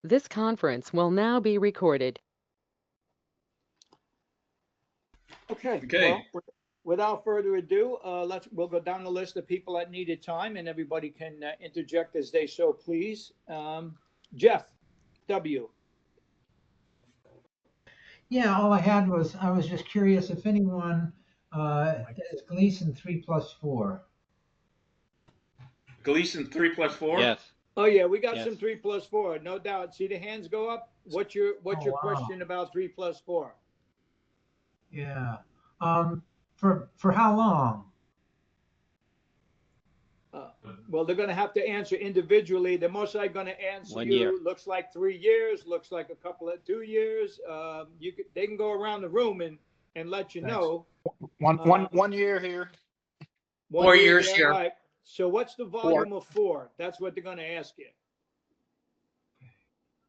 This conference will now be recorded. Okay. Okay. Well, without further ado, we'll go down the list of people that needed time, and everybody can interject as they so please. Jeff W. Yeah, all I had was I was just curious if anyone is Gleason 3+4. Gleason 3+4. Yes. Oh yeah, we got Yes. some 3+4, no doubt. See the hands go up. What's your wow. question about 3+4? Yeah. For how long? Well, they're going to have to answer individually. They're most likely going to answer 1 you. year. Looks like 3 years. Looks like a couple of 2 years. They can go around the room and let you Thanks. know. One year here. 4 years there. here. All right. So what's the volume of 4? That's what they're going to ask you.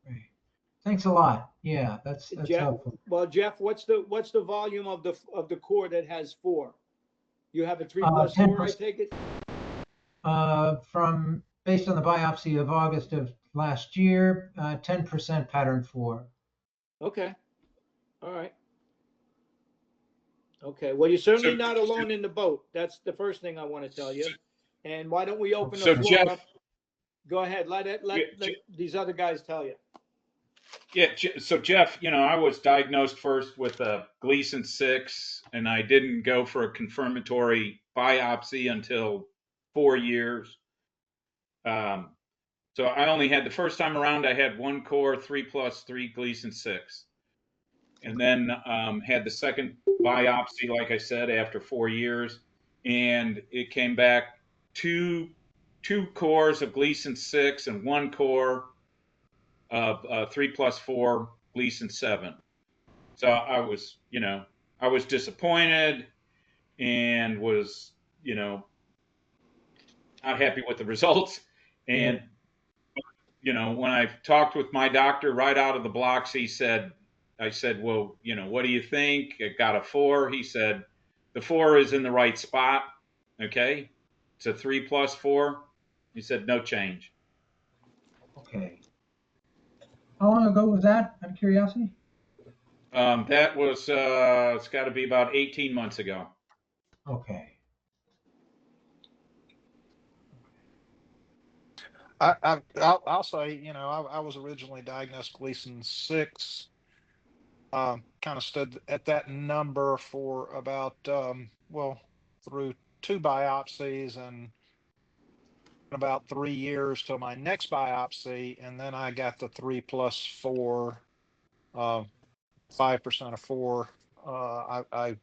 Great. Thanks a lot. Yeah, that's Jeff, helpful. well, Jeff, what's the volume of the core that has 4? You have a 3+4, I take it. From based on the biopsy of August of last year, 10% pattern 4. Okay. All right. Okay. Well, you're certainly not alone in the boat. That's the first thing I want to tell you. And why don't we open the floor up? Go ahead. Let these other guys tell you. Yeah. So Jeff, I was diagnosed first with a Gleason 6, and I didn't go for a confirmatory biopsy until 4 years. So I only had the first time around, I had one core 3+3 Gleason 6. And then had the second biopsy, like I said, after 4 years, and it came back two cores of Gleason 6 and one core of 3+4 Gleason 7. So I was disappointed and was not happy with the results. And when I talked with my doctor right out of the blocks, I said, well, what do you think? I got a 4. He said, the 4 is in the right spot. Okay. It's a 3+4. He said, no change. Okay. How long ago was that, out of curiosity? That was, it's got to be about 18 months ago. Okay. I'll say, I was originally diagnosed Gleason 6. Kind of stood at that number for about, through 2 biopsies and about 3 years till my next biopsy. And then I got the 3+4, 5% of 4. I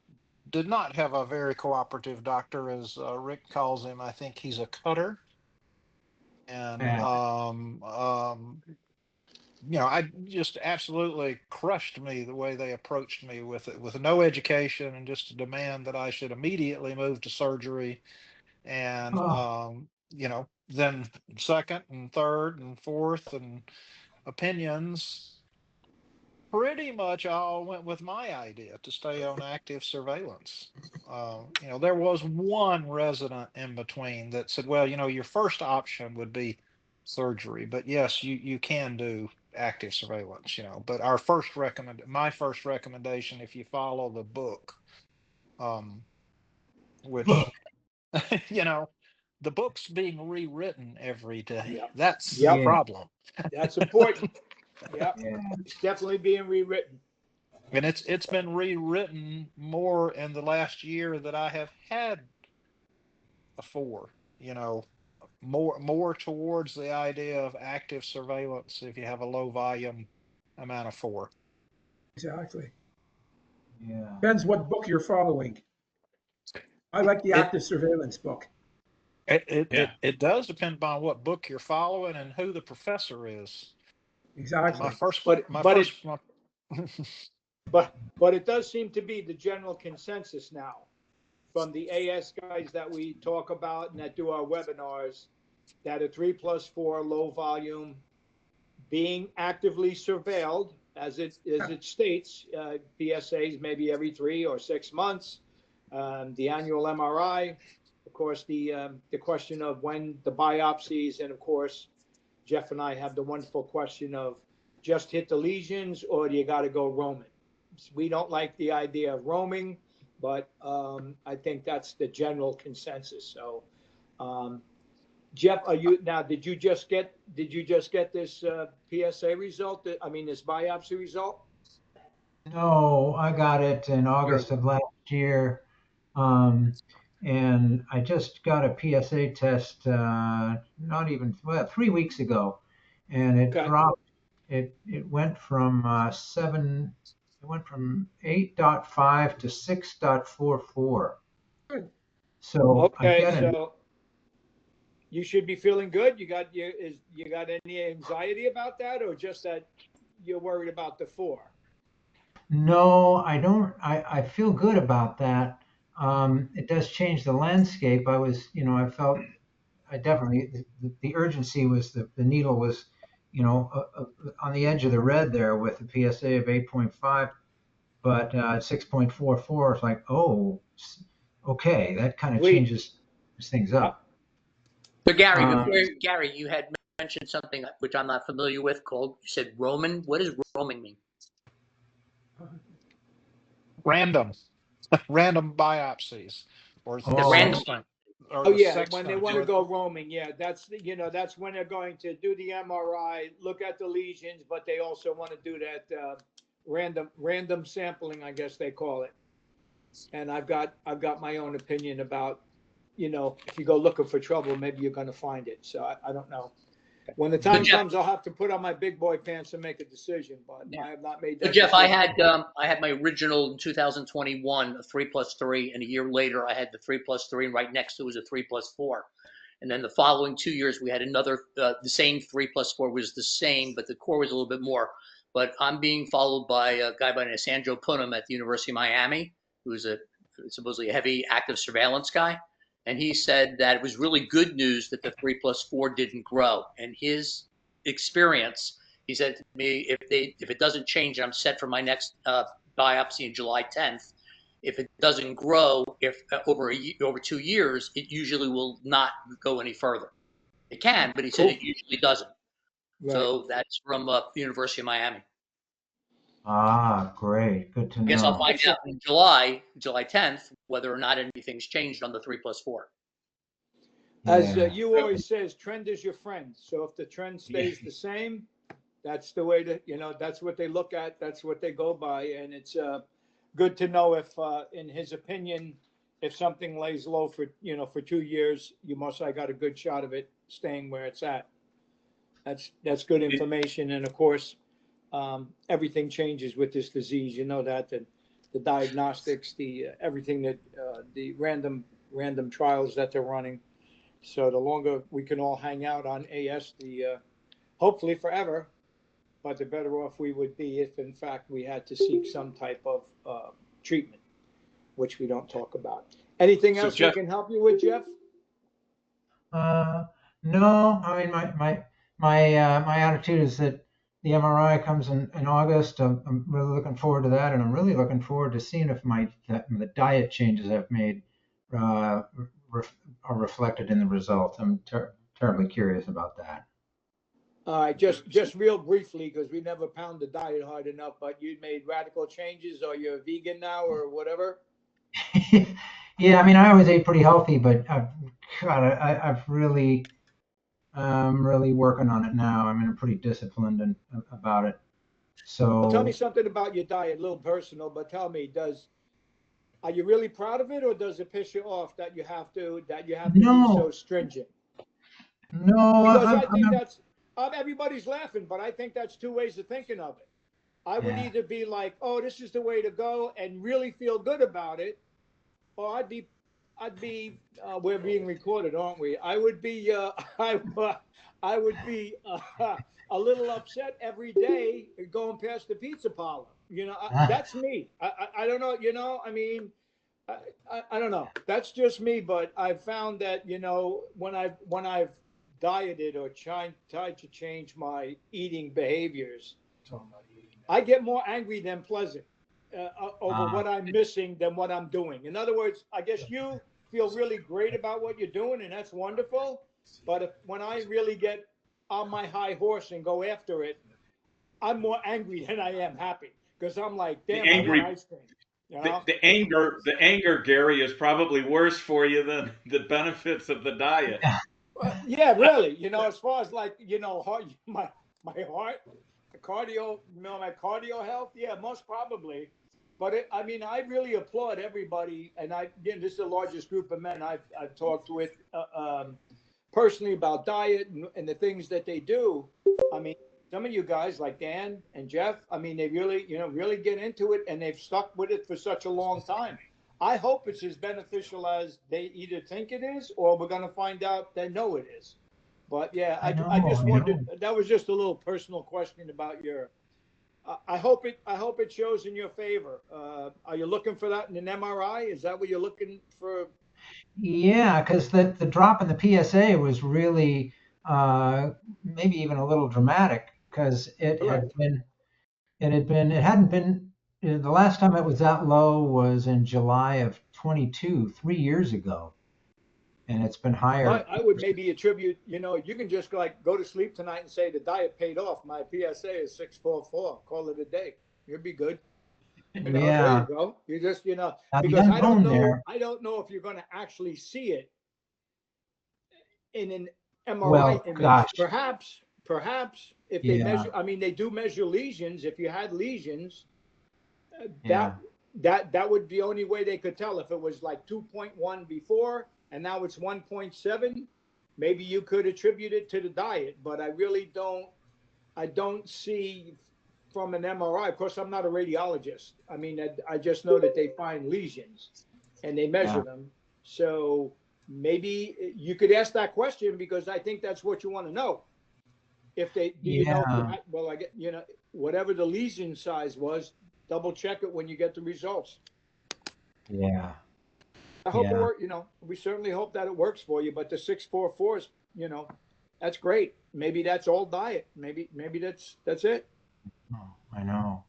did not have a very cooperative doctor, as Rick calls him. I think he's a cutter. And, I just absolutely crushed me the way they approached me with it, with no education and just a demand that I should immediately move to surgery. And, then second and third and fourth and opinions pretty much all went with my idea to stay on active surveillance. There was one resident in between that said, well, your first option would be surgery, but yes, you can do active surveillance, but my first recommendation, if you follow the book, which, the book's being rewritten every day. Yep. That's the problem. That's important. Yeah. It's definitely being rewritten. And it's been rewritten more in the last year that I have had a 4, more towards the idea of active surveillance if you have a low volume amount of 4. Exactly. Yeah. Depends what book you're following. I like the active surveillance book. It does depend upon what book you're following and who the professor is. Exactly. But it does seem to be the general consensus now from the AS guys that we talk about and that do our webinars, that a 3+4 low volume being actively surveilled, as it states, PSAs maybe every 3 or 6 months, the annual MRI, of course, the question of when the biopsies, and of course, Jeff and I have the wonderful question of just hit the lesions, or do you got to go roaming? We don't like the idea of roaming, but I think that's the general consensus. So, Jeff, are you now? Did you just get this PSA result? I mean, this biopsy result? No, I got it in Good. August of last year. Um, and I just got a PSA test, not even, well, 3 weeks ago, and it Okay. dropped. It went from 7, it went from 8.5 to 6.44. Good. So I Okay, get it. so you should be feeling good. You got any anxiety about that, or just that you're worried about the 4? No, I don't. I feel good about that. It does change the landscape. I felt I definitely the urgency was the needle was, on the edge of the red there with a PSA of 8.5, but 6.44 is like, oh, okay, that kind of Sweet. changes things up. So Gary, Um, Gary, you had mentioned something which I'm not familiar with called, you said Roman. What does roaming mean? Random, random biopsies or The oh, random. sextant or Oh the yeah, when they sextants. want to go roaming, yeah, that's when they're going to do the MRI, look at the lesions, but they also want to do that random sampling, I guess they call it. And I've got my own opinion about, if you go looking for trouble, maybe you're going to find it. So I don't know. When the So time Jeff, comes, I'll have to put on my big boy pants and make a decision. But yeah. I have not made So that Jeff, decision. I had my original in 2021, a 3+3, and a year later I had the 3+3, and right next to it was a 3+4. And then the following 2 years we had another, the same 3+4 was the same, but the core was a little bit more. But I'm being followed by a guy by the name of Sandro Punham at the University of Miami, who's supposedly a heavy active surveillance guy. And he said that it was really good news that the 3+4 didn't grow. And his experience, he said to me, if it doesn't change, I'm set for my next biopsy in July 10th. If it doesn't grow, if over 2 years, it usually will not go any further. It can, but he said Cool. it usually doesn't. Right. So that's from the University of Miami. great, good to I guess I'll know. find out in July 10th, whether or not anything's changed on the 3+4. As Yeah. you always says, trend is your friend. So if the trend stays the same, that's the way to, that's what they look at. That's what they go by. And it's good to know if, in his opinion, if something lays low for 2 years, you most likely got a good shot of it staying where it's at. That's good information. And of course, everything changes with this disease. You know that the diagnostics, the everything that the random trials that they're running. So the longer we can all hang out on AS, the hopefully forever, but the better off we would be if, in fact, we had to seek some type of treatment, which we don't talk about. Anything So else we Jeff, can help you with, Jeff? Uh, no, I mean my attitude is that the MRI comes in August. I'm really looking forward to that, and I'm really looking forward to seeing if the diet changes I've made uh, are reflected in the results. I'm terribly curious about that. All right, just real briefly, because we never pound the diet hard enough, but you made radical changes, or you're vegan now, or whatever? Yeah, I mean I always ate pretty healthy, but I've really I'm really working on it now. I mean I'm pretty disciplined about it. Well, tell me So something about your diet, a little personal, but tell me, are you really proud of it, or does it piss you off that you have to be so no, stringent? no, Because I think that's everybody's laughing, but I think that's two ways of thinking of it. I would yeah. either be like, "Oh, this is the way to go," and really feel good about it, or I'd be. We're being recorded, aren't we? I would be. I would be a little upset every day going past the pizza parlor. That's me. I don't know. I mean, I don't know. That's just me, but I've found that when I've dieted or tried to change my eating behaviors, I get more angry than pleasant over uh, what I'm missing than what I'm doing. In other words, I guess you feel really great about what you're doing, and that's wonderful. But when I really get on my high horse and go after it, I'm more angry than I am happy because I'm like, The damn, I want angry, ice cream. You know? the anger, Gary, is probably worse for you than the benefits of the diet. Yeah, really. As far as like, heart, my heart, cardio, my cardio health. Yeah, most probably. But I mean, I really applaud everybody, and this is the largest group of men I've talked with personally about diet and the things that they do. I mean, some of you guys like Dan and Jeff, I mean, they really, really get into it, and they've stuck with it for such a long time. I hope it's as beneficial as they either think it is, or we're going to find out they know it is. But yeah, I just wanted that was just a little personal question about your. I hope it shows in your favor. Are you looking for that in an MRI? Is that what you're looking for? Yeah, because the drop in the PSA was really maybe even a little dramatic because Correct. it hadn't been the last time it was that low was in July of 22, 3 years ago, and it's been higher. I would maybe attribute, you can just like go to sleep tonight and say the diet paid off. My PSA is 644. Call it a day. You'll be good. There you Yeah, go. You just, now the because unknown there. I don't know if you're going to actually see it in an MRI Well, image. gosh, Perhaps if they yeah, measure, I mean, they do measure lesions. If you had lesions, that yeah, that would be the only way they could tell. If it was like 2.1 before and now it's 1.7, maybe you could attribute it to the diet. But I really don't. I don't see from an MRI. Of course, I'm not a radiologist. I mean, I just know that they find lesions and they measure yeah, them. So maybe you could ask that question because I think that's what you want to know. If they do, if you yeah, had, well, I get, whatever the lesion size was, double check it when you get the results. yeah, I hope it yeah. works. We certainly hope that it works for you. But the 644 is, that's great. Maybe that's all diet. Maybe that's it. Oh, I know.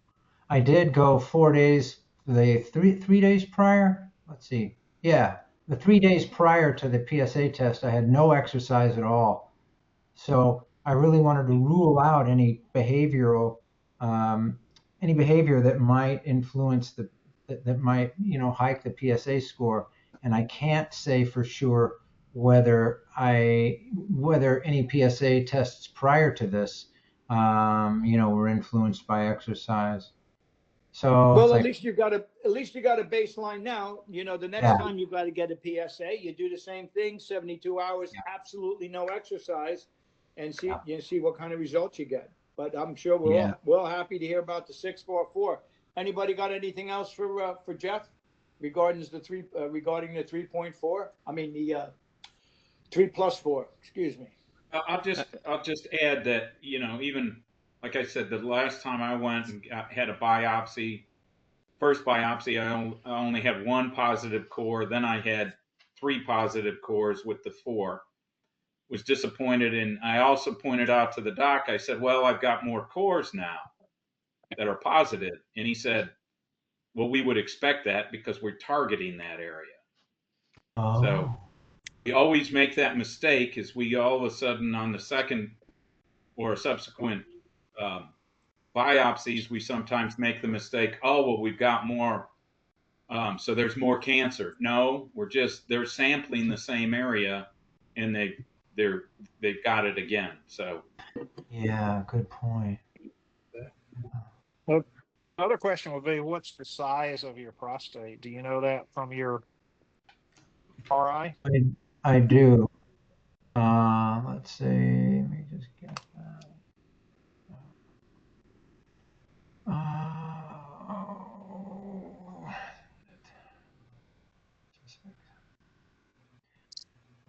I did go 4 days, the three days prior. Let's see. Yeah, the 3 days prior to the PSA test, I had no exercise at all. So I really wanted to rule out um, any behavior that might influence that might hike the PSA score. And I can't say for sure whether any PSA tests prior to this, were influenced by exercise. So it's Well, like, at least you got a baseline now. The next yeah, time you got to get a PSA, you do the same thing, 72 hours, yeah, absolutely no exercise, and yeah, see what kind of results you get. But I'm sure yeah. we're all happy to hear about the 644. Anybody got anything else for Jeff regarding regarding the 3.4? I mean the 3+4. Excuse me. I'll just add that even like I said, the last time I went and had a biopsy, first biopsy, I only had one positive core. Then I had three positive cores with the four. Was disappointed, and I also pointed out to the doc. I said, "Well, I've got more cores now that are positive," and he said, "Well, we would expect that because we're targeting that area." So Oh, we always make that mistake. Is we all of a sudden on the second or subsequent um, biopsies, we sometimes make the mistake. Oh, well, we've got more. So there's more cancer. No, they're sampling the same area, and they've got it again. So yeah, good point. Well, another question would be, what's the size of your prostate? Do you know that from your RI? I do. Let's see. Let me just get that.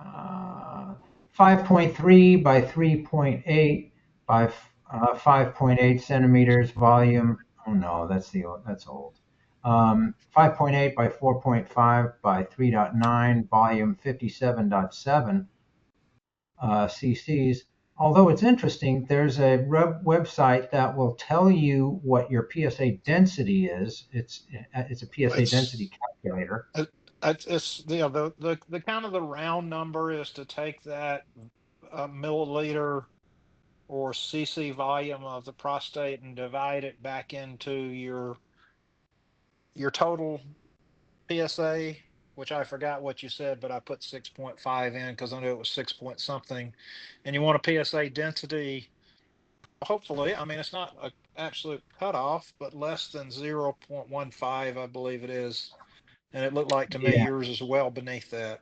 Oh, 5.3 by 3.8 by 5.8 centimeters volume. Oh no, that's old. 5.8 by 4.5 by 3.9 volume 57.7 cc's. Although it's interesting, there's a website that will tell you what your PSA density is. It's a PSA density It's calculator. it's the kind of the round number is to take that milliliter or cc volume of the prostate and divide it back into your total PSA, which I forgot what you said, but I put 6.5 in because I knew it was 6 point something. And you want a PSA density, hopefully, I mean, it's not an absolute cutoff, but less than 0.15, I believe it is. And it looked like to me Yeah. yours is well beneath that.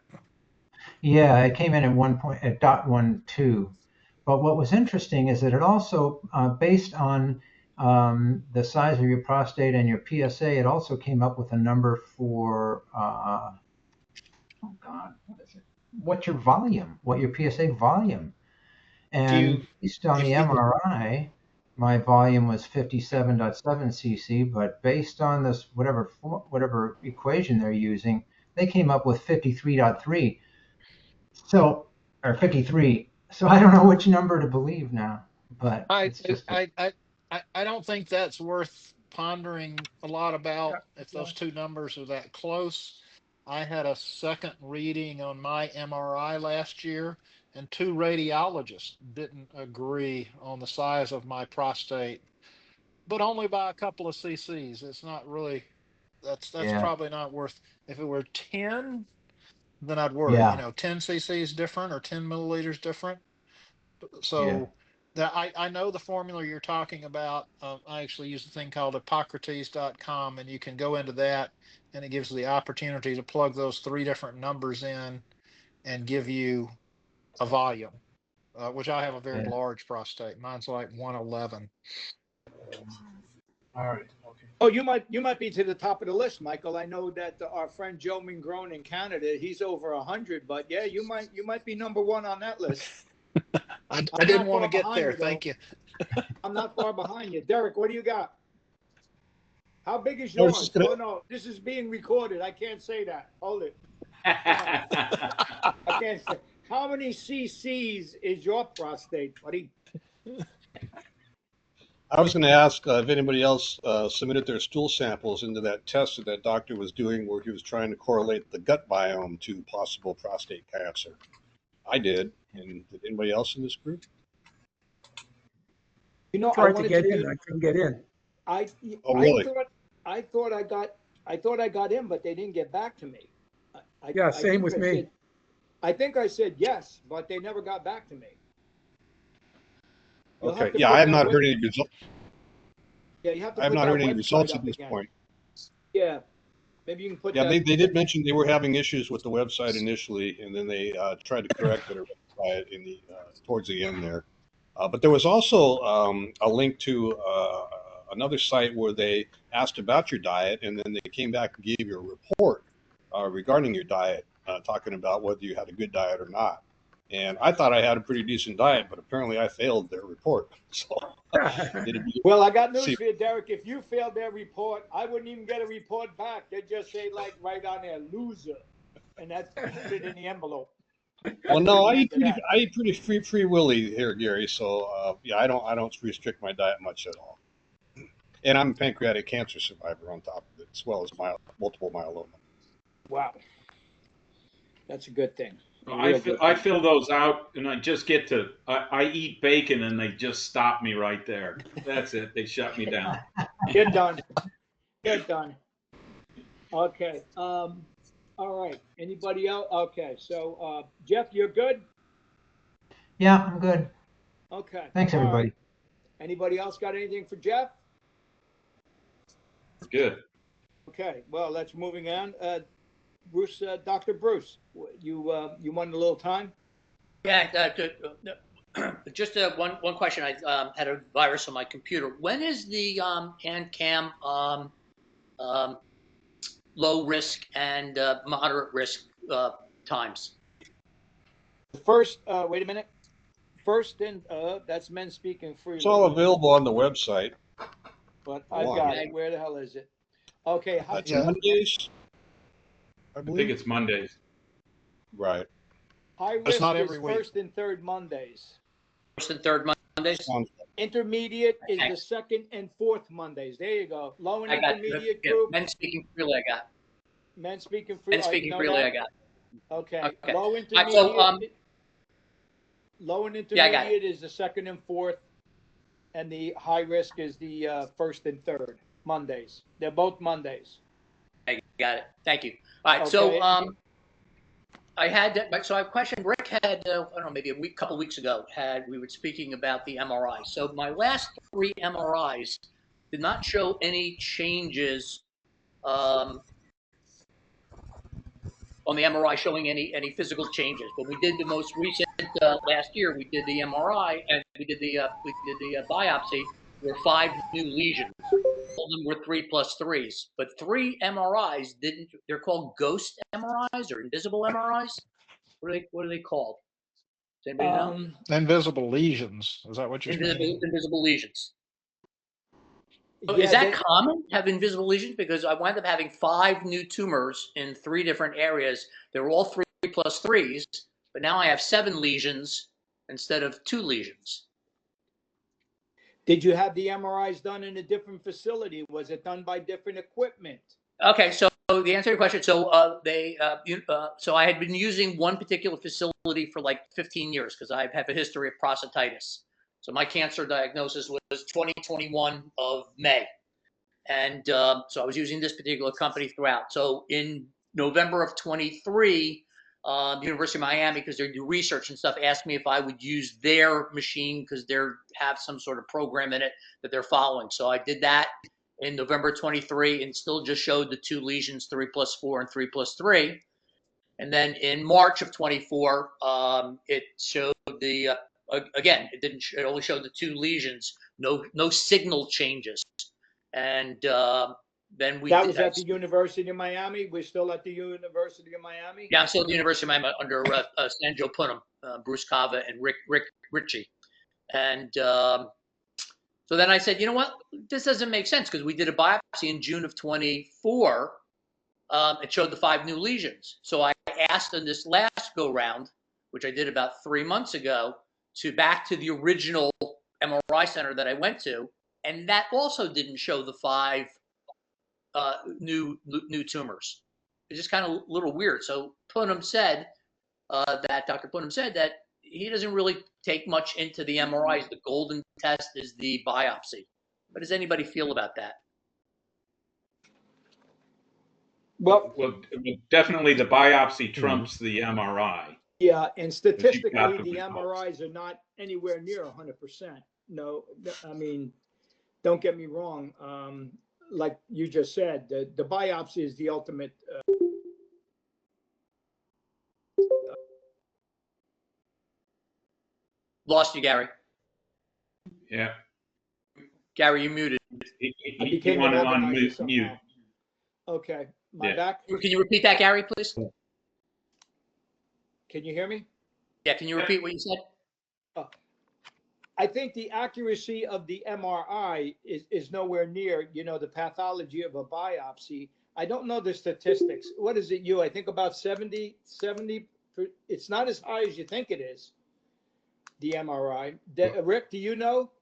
Yeah, it came in at 1.12. But what was interesting is that it also, based on the size of your prostate and your PSA, it also came up with a number for, oh God, what is it? What's your volume? What your PSA volume? If And you, based on the if you, MRI, my volume was 57.7 cc, but based on this whatever equation they're using, they came up with 53.3. So, or 53. So I don't know which number to believe now, but I, it's just, I don't think that's worth pondering a lot Yeah, about if yeah. those two numbers are that close. I had a second reading on my MRI last year, and two radiologists didn't agree on the size of my prostate, but only by a couple of cc's. It's not really, that's yeah, probably not worth. If it were 10, then I'd worry. yeah, 10 cc's different or 10 milliliters different. yeah, So that I know the formula you're talking about. I actually use a thing called Hippocrates.com, and you can go into that, and it gives you the opportunity to plug those three different numbers in and give you a volume, which I have a very yeah. large prostate. Mine's like 111. All right. Okay. Oh, you might be to the top of the list, Michael. I know that our friend Joe Mingrone in Canada, he's over 100. But yeah, you might be number one on that list. I I'm didn't not want to far get behind there. you, though. Thank you. I'm not far behind you. Derek, what do you got? How big is I was yours? just gonna, Oh no, this is being recorded. I can't say that. Hold it. I can't say. How many cc's is your prostate, buddy? I was going to ask if anybody else submitted their stool samples into that test that that doctor was doing where he was trying to correlate the gut biome to possible prostate cancer. I did. And did anybody else in this group? You know, I Tried to wanted get to in. do. I couldn't get in. I Oh, I really? thought I got in, but they didn't get back to me. Yeah, I same think with I me. said, I think I said yes, but they never got back to me. You'll have Okay. to Yeah, put I have that not web- heard any results. Yeah, you have to I have put not that heard any website results at up this again. point. Yeah, maybe you can put Yeah, that. they did mention they were having issues with the website initially, and then they tried to correct it or rectify it in the towards the end there. But there was also a link to another site where they asked about your diet, and then they came back and gave you a report regarding your diet, talking about whether you had a good diet or not. And I thought I had a pretty decent diet, but apparently I failed their report. So it'd be Well, I got news see. for you, Derek. If you failed their report, I wouldn't even get a report back. They'd just say, like, right on there, loser. And that's put it in the envelope. Well, That's no, the end of that. I eat pretty free willy here, Gary. So yeah, I don't restrict my diet much at all. And I'm a pancreatic cancer survivor on top of it, as well as multiple myeloma. Wow. That's a good thing. A I real fill, good I thing. fill those out, and I just get to I eat bacon, and they just stop me right there. That's it. They shut me down. You're done. You're done. Okay. All right. Anybody else? Okay. So, Jeff, you're good? Yeah, I'm good. Okay. Thanks, All right. everybody. Anybody else got anything for Jeff? Good. Okay. Well, let's moving on. Bruce, Dr. Bruce, you wanted a little time? Yeah, just one question. I had a virus on my computer. When is the hand cam low risk and moderate risk times? First, wait a minute. First, and that's men speaking freely. It's all available on the website. But I've got it. Where the hell is it? Okay. It's Mondays, I I think believe. it's Mondays. Right. High It's risk not is every week. first and third Mondays. First and third Mondays. Intermediate is Okay. the second and fourth Mondays. There you go. Low and I got intermediate yeah, group. men speaking freely. I got Men speaking freely. men speaking freely. I got. Okay. Okay. Low All right, intermediate. so Low and Yeah, I got it. intermediate is the second and fourth, and the high risk is the first and third Mondays. They're both Mondays. I got it. Thank you. All right. Okay. So I had that. So I questioned Rick had I don't know, maybe a couple weeks ago we were speaking about the MRI. So my last 3 MRIs did not show any changes on the MRI showing any physical changes. But we did the most recent last year. We did the MRI and we did the biopsy. There were 5 new lesions. All of them were 3+3s, but 3 MRIs didn't. They're called ghost MRIs or invisible MRIs. What are they called? Does anybody know? Invisible lesions. Is that what you're saying? Invisible lesions. So Yeah, is that common to have invisible lesions? Because I wound up having 5 new tumors in 3 different areas. They were all 3+3s, but now I have 7 lesions instead of 2 lesions. Did you have the MRIs done in a different facility? Was it done by different equipment? Okay, so the answer to your question, so so I had been using one particular facility for like 15 years because I have a history of prostatitis. So my cancer diagnosis was 2021 of May, and so I was using this particular company throughout. So in November of 23, the University of Miami, because they do research and stuff, asked me if I would use their machine because they have some sort of program in it that they're following. So I did that in November 23 and still just showed the 2 lesions, 3+4 and 3+3. And then in March of 24, it showed the, again, it only showed the 2 lesions, no signal changes. And then That was at the University of Miami. We're still at the University of Miami. Yeah, I'm still at the University of Miami under Sanjo Punham, Bruce Kava, and Rick Ritchie. And so then I said, you know what? This doesn't make sense because we did a biopsy in June of 24. It showed the 5 new lesions. So I asked in this last go round, which I did about 3 months ago, back to the original MRI center that I went to, and that also didn't show the 5 new tumors. It's just kind of a little weird. So Punham said Dr. Punham said that he doesn't really take much into the MRIs. The golden test is the biopsy. What does anybody feel about that? Well, definitely the biopsy trumps the MRI. Yeah, and statistically, the MRIs are not anywhere near 100%. No, I mean, don't get me wrong. Like you just said, the biopsy is the ultimate. Lost you, Gary. Yeah. Gary, you muted. He wanted on mute. Okay, my back. Can you repeat that, Gary, please? Can you hear me? Yeah, can you repeat what you said? I think the accuracy of the MRI is nowhere near, the pathology of a biopsy. I don't know the statistics. What is it, I think about 70. It's not as high as you think it is, the MRI. Rick, do you know?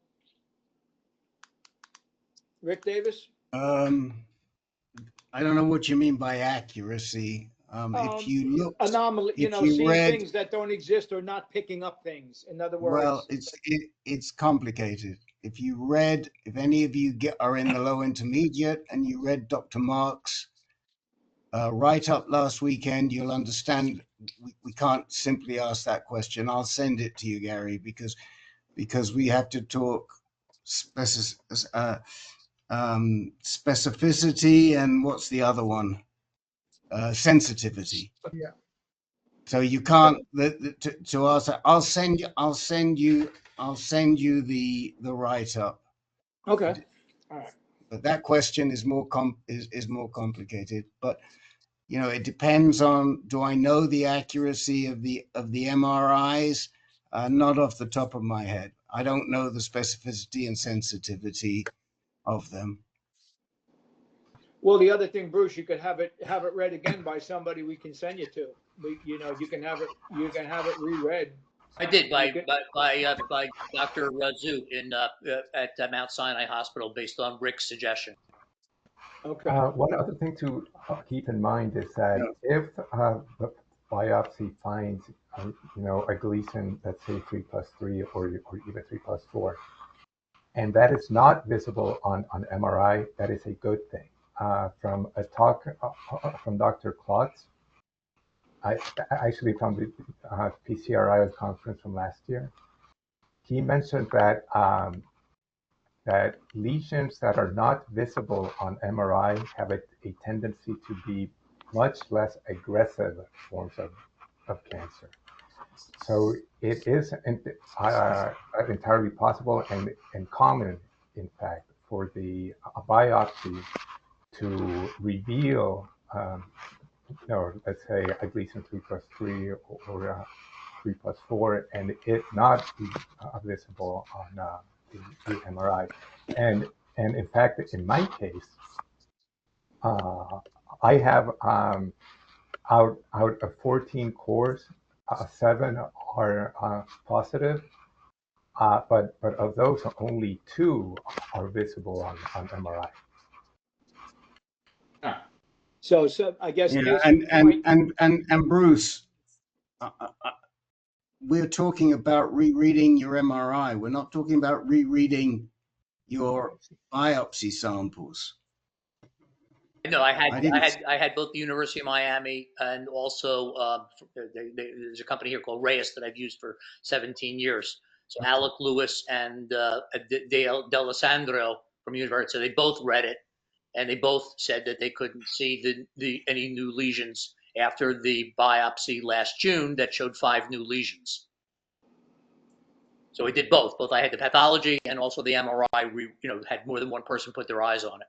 Rick Davis? I don't know what you mean by accuracy. If you look, anomaly, seeing things that don't exist or not picking up things. In other words, well, it's complicated. If any of you are in the low intermediate and you read Dr. Mark's write-up last weekend, you'll understand we can't simply ask that question. I'll send it to you, Gary, because we have to talk specificity and what's the other one? Sensitivity. Yeah. So you can't to ask. I'll send you the write-up. Okay. All right. But that question is more complicated. But it depends on, do I know the accuracy of the MRIs? Not off the top of my head. I don't know the specificity and sensitivity of them. Well, the other thing, Bruce, you could have it read again by somebody we can send you to. You can have it reread. I did by Dr. Zhu at Mount Sinai Hospital, based on Rick's suggestion. Okay. One other thing to keep in mind is that if biopsy finds, a Gleason, let's say 3+3 or even 3+4, and that is not visible on MRI, that is a good thing. From a talk from Dr. Klotz, actually from the PCRI conference from last year, he mentioned that that lesions that are not visible on MRI have a tendency to be much less aggressive forms of cancer. So it is entirely possible and common, in fact, for the biopsy to reveal, let's say a Gleason 3+3 or 3+4, and it not be visible on the MRI. And in fact, in my case, I have out of 14 cores, 7 are positive, but of those, only 2 are visible on MRI. So I guess Yeah, case in point, and Bruce, we're talking about rereading your MRI. We're not talking about rereading your biopsy samples. No, I didn't. I had both the University of Miami and also there's a company here called Reyes that I've used for 17 years. So Alec Lewis and D'Alessandro from University, so they both read it, and they both said that they couldn't see any new lesions after the biopsy last June that showed 5 new lesions. So we did both. Both I had the pathology and also the MRI. We had more than one person put their eyes on it.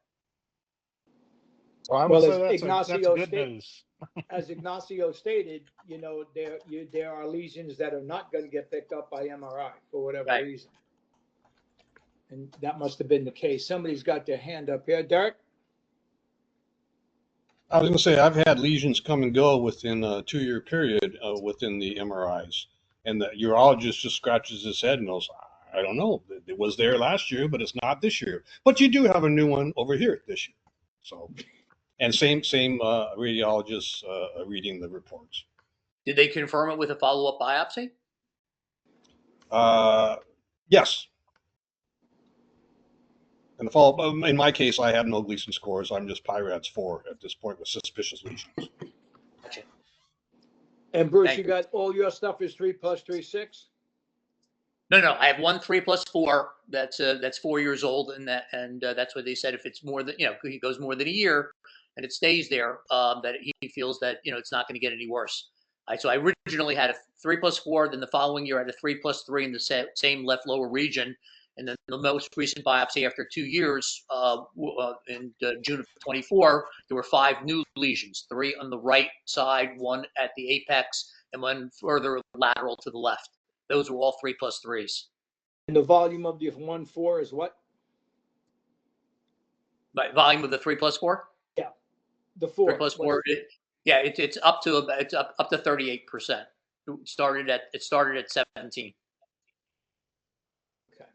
Well, I would well, say as that's Ignacio good news. as Ignacio stated, there are lesions that are not going to get picked up by MRI for whatever Right. reason. And that must have been the case. Somebody's got their hand up here. Derek? I was going to say, I've had lesions come and go within a 2-year period within the MRIs. And the urologist just scratches his head and goes, I don't know. It was there last year, but it's not this year. But you do have a new one over here this year. So, and same radiologists reading the reports. Did they confirm it with a follow-up biopsy? Yes. And the follow-up, in my case, I have no Gleason scores. I'm just PIRADS 4 at this point with suspicious lesions. Gotcha. And Bruce, Thank you you. got all your stuff is 3+3, 6? No. I have one 3+4 that's 4 years old, and that's what they said. If it's more than he goes more than a year, and it stays there, that he feels that it's not going to get any worse. So I originally had a 3+4. Then the following year I had a 3+3 in the same left lower region, and then the most recent biopsy after 2 years, in June of 24, there were 5 new lesions: 3 on the right side, 1 at the apex, and 1 further lateral to the left. Those were all 3+3s. And the volume of the 1,4 is what? But volume of the 3+4? Yeah, the 4. 3+4. It's up to 38%. It started at 17. Okay.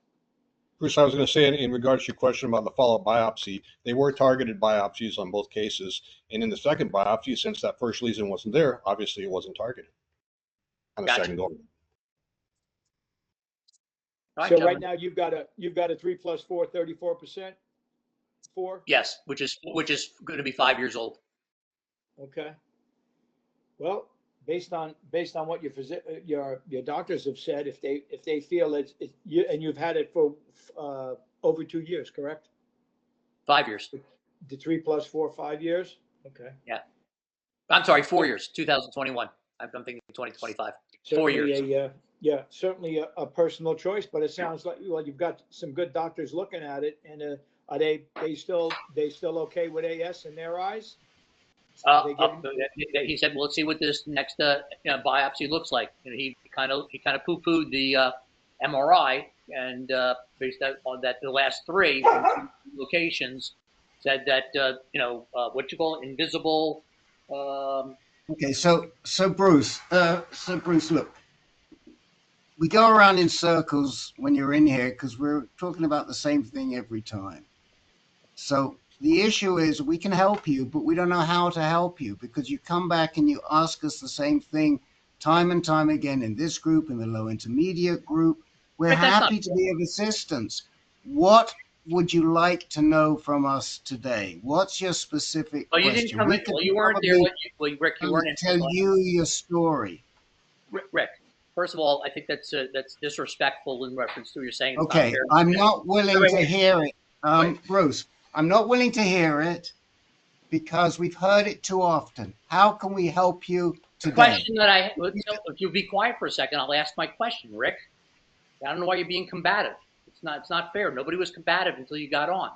Bruce, I was going to say in regards to your question about the follow-up biopsy, they were targeted biopsies on both cases. And in the second biopsy, since that first lesion wasn't there, obviously it wasn't targeted on the Gotcha. second go. So right now you've got a 3+4, 34%. 4? Yes, which is going to be 5 years old. Okay. Well, based on what your doctors have said, if they feel it's you, and you've had it for over 2 years, correct? 5 years. The 3+4, 5 years. Okay. Yeah. I'm sorry, 4 years. 2021. I'm thinking 2025. 4 years. Certainly a personal choice, but it sounds like you've got some good doctors looking at it, and are they still okay with AS in their eyes? He said, "Well, let's see what this next biopsy looks like." And he kind of poo-pooed the MRI, and based on that, the last 3 from 2 locations said that what you call it, invisible. Okay, so Bruce, look, we go around in circles when you're in here because we're talking about the same thing every time. So The issue is we can help you, but we don't know how to help you because you come back and you ask us the same thing time and time again in this group, in the low intermediate group. We're Rick, that's not happy to be of assistance. What would you like to know from us today? What's your specific Well, you didn't question? come We in. could Well, you weren't there. probably Rick, you weren't in. tell you your story. Rick, first of all, I think that's disrespectful in reference to what you're saying. It's not Okay, fair. I'm not willing Wait, to wait. hear it. Wait. Bruce, I'm not willing to hear it because we've heard it too often. How can we help you The today? question that if you be quiet for a second, I'll ask my question, Rick. I don't know why you're being combative. It's not fair. Nobody was combative until you got on.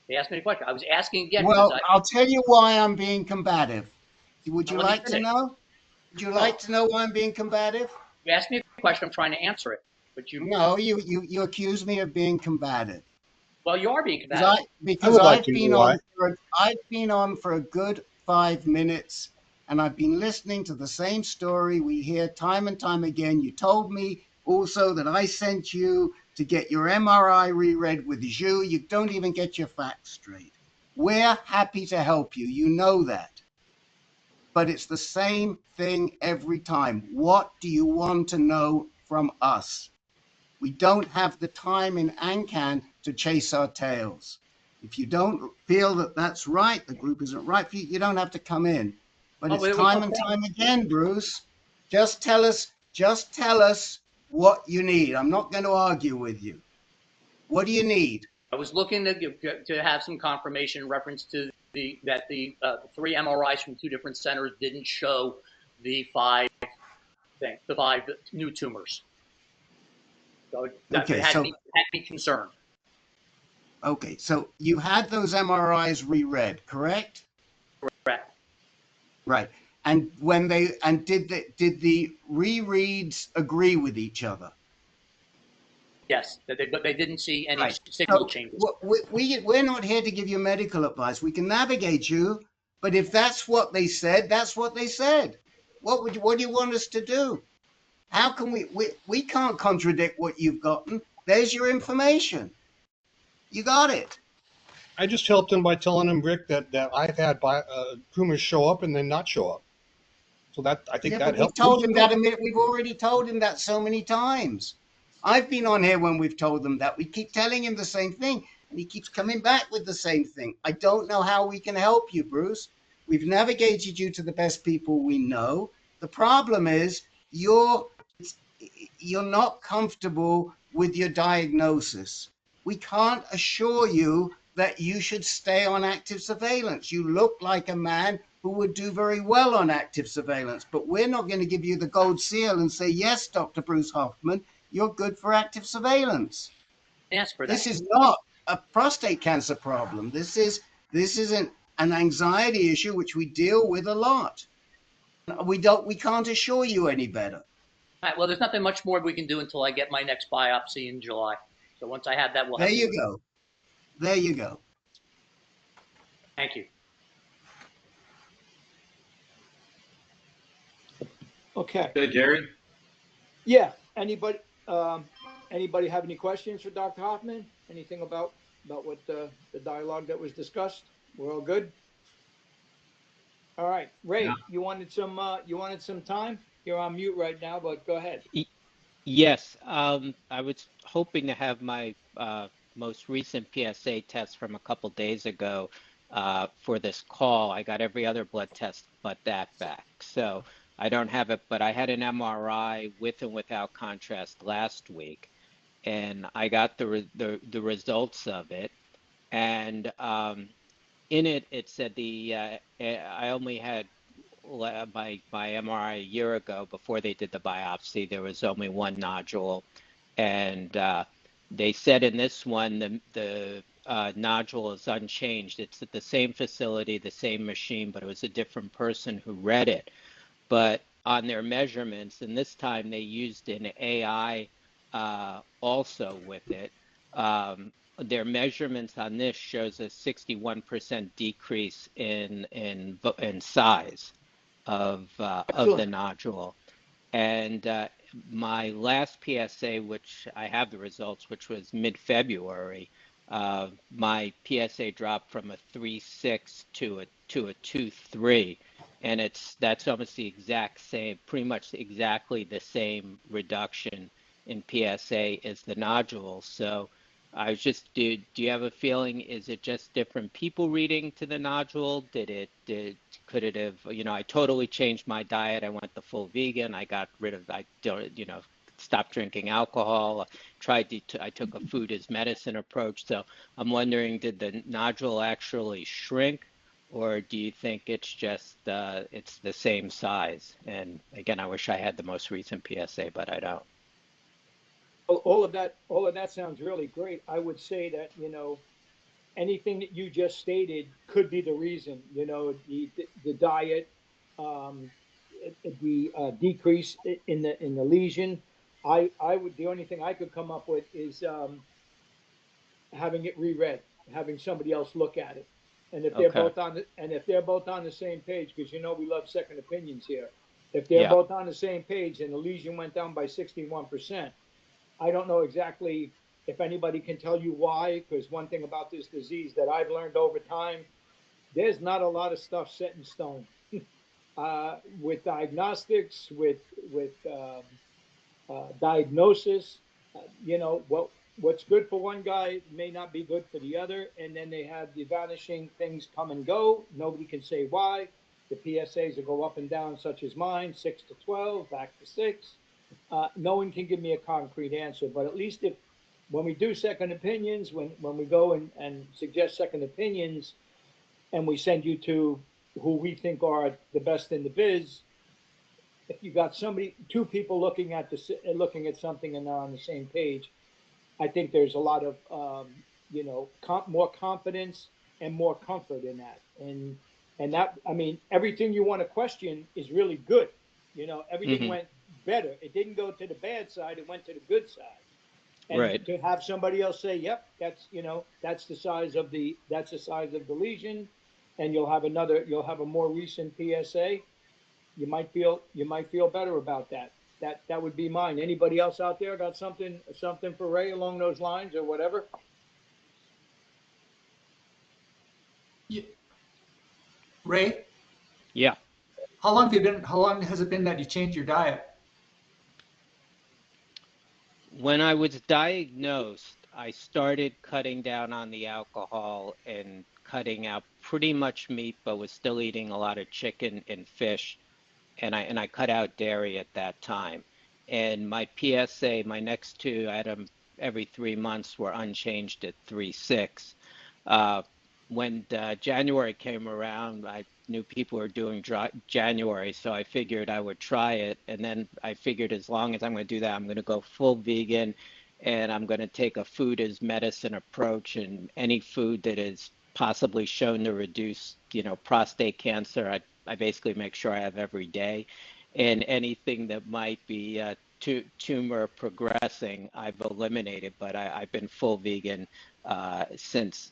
They asked me a question. I was asking again Well, because I'll tell you why I'm being combative. Would you let me like to finish. know? Would you like to know why I'm being combative? You asked me a question. I'm trying to answer it, but No, you accuse me of being combative. well, you are being combative. Because would like I've to know been why. I've been on for a good 5 minutes and I've been listening to the same story we hear time and time again. You told me also that I sent you to get your MRI reread with you. You don't even get your facts straight. We're happy to help you. You know that. But it's the same thing every time. What do you want to know from us? We don't have the time in Ancan to chase our tails. If you don't feel that that's right, the group isn't right for you, you don't have to come in. But Oh, it's there was time no and problem. time again, Bruce. Just tell us what you need. I'm not going to argue with you. What do you need? I was looking to have some confirmation in reference to the 3 MRIs from 2 different centers didn't show the 5 new tumors. So that Okay, had so me concerned. okay, so you had those MRIs reread, correct? Correct. Right. And did the rereads agree with each other? Yes, but they didn't see any Right. signal So changes. we're not here to give you medical advice. We can navigate you, but if that's what they said, that's what they said. What do you want us to do? How can we can't contradict what you've gotten. There's your information. You got it. I just helped him by telling him, Rick, that I've had tumors show up and then not show up. So that I think Yeah, that but we've helped. told him that a minute. We've already told him that so many times. I've been on here when we've told them that. We keep telling him the same thing, and he keeps coming back with the same thing. I don't know how we can help you, Bruce. We've navigated you to the best people we know. The problem is you're not comfortable with your diagnosis. We can't assure you that you should stay on active surveillance. You look like a man who would do very well on active surveillance, but we're not going to give you the gold seal and say, yes, Dr. Bruce Hoffman, you're good for active surveillance. Ask for that. This is not a prostate cancer problem. This is an anxiety issue which we deal with a lot. We can't assure you any better. All right, well, there's nothing much more we can do until I get my next biopsy in July. So once I have that, we'll have. There you go. There you go. Thank you. Okay. Good, Gary. Yeah. Anybody have any questions for Dr. Hoffman? Anything about what the dialogue that was discussed? We're all good? All right. Ray, Yeah. you wanted some time? You're on mute right now, but go ahead. Yes, I was hoping to have my most recent PSA test from a couple days ago for this call. I got every other blood test but that back. So I don't have it, but I had an MRI with and without contrast last week, and I got the results of it. And in it, it said I only had my MRI a year ago before they did the biopsy. There was only one nodule, and they said in this one the nodule is unchanged. It's at the same facility, the same machine, but it was a different person who read it. But on their measurements, and this time they used an AI also with it. Their measurements on this shows a 61% decrease in size of the nodule. And my last PSA, which I have the results, which was mid-February, my PSA dropped from a 3.6 to a 2.3, and that's almost the exact same, pretty much exactly the same reduction in PSA as the nodule. So I was just, do you have a feeling, is it just different people reading to the nodule? Could it have, I totally changed my diet. I went the full vegan. I got rid of, I don't, stopped drinking alcohol. I took a food as medicine approach. So I'm wondering, did the nodule actually shrink, or do you think it's just, it's the same size? And again, I wish I had the most recent PSA, but I don't. All of that sounds really great. I would say that, anything that you just stated could be the reason, the diet, um, the decrease in the lesion. I would, the only thing I could come up with is having it reread, having somebody else look at it. And if they're Okay. both on the, and if they're both on the same page, because we love second opinions here. If they're Yeah. both on the same page and the lesion went down by 61%, I don't know exactly if anybody can tell you why, because one thing about this disease that I've learned over time, there's not a lot of stuff set in stone. With diagnostics, with diagnosis, what's good for one guy may not be good for the other, and then they have the vanishing things come and go. Nobody can say why. The PSAs will go up and down, such as mine, 6 to 12, back to 6. No one can give me a concrete answer, but at least if when we do second opinions, when we go and suggest second opinions, and we send you to who we think are the best in the biz, if you got two people looking at something and they're on the same page, I think there's a lot of more confidence and more comfort in that. And that, I mean, everything you want to question is really good. Everything Hmm. went better. It didn't go to the bad side. It went to the good side. And Right. to have somebody else say, "Yep, that's the size of the lesion," and you'll have a more recent PSA. You might feel better about that. That would be mine. Anybody else out there got something for Ray along those lines or whatever? Ray, Yeah. how long has it been that you changed your diet? When I was diagnosed, I started cutting down on the alcohol and cutting out pretty much meat, but was still eating a lot of chicken and fish. And I cut out dairy at that time. And my PSA, my next two, I had them every 3 months, were unchanged at 3.6. When January came around, I knew people were doing January, so I figured I would try it. And then I figured as long as I'm going to do that, I'm going to go full vegan, and I'm going to take a food as medicine approach. And any food that is possibly shown to reduce, prostate cancer, I basically make sure I have every day. And anything that might be tumor progressing, I've eliminated. But I've been full vegan since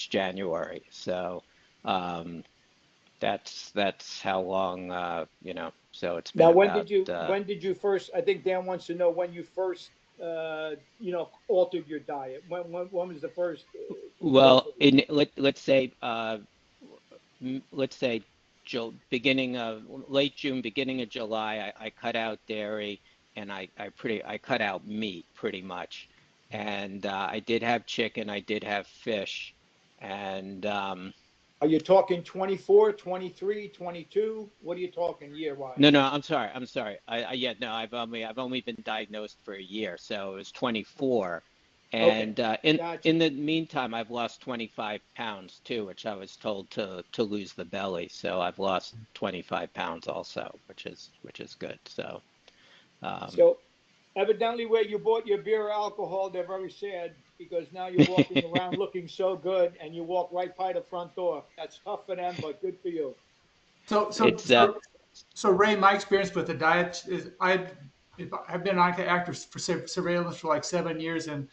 January. So um, that's how long, So it's been Now, when about did you when did you first? I think Dan wants to know when you first altered your diet. When was the first well, alter? let's say let's say beginning of late June, beginning of July, I cut out dairy, and I cut out meat pretty much. And I did have chicken, I did have fish, and Are you talking 24, 23, 22? What are you talking year no, wise? no, I'm sorry. Yeah, no, I've only been diagnosed for a year, so it was 24. Okay, And gotcha. in the meantime, I've lost 25 pounds too, which I was told to lose the belly. So I've lost 25 pounds also, which is good. So um, So evidently, where you bought your beer or alcohol, they're very sad because now you're walking around looking so good, and you walk right by the front door. That's tough for them, but good for you. So, so, it's so, so Ray, my experience with the diet is I've been on active for surveillance for like 7 years, and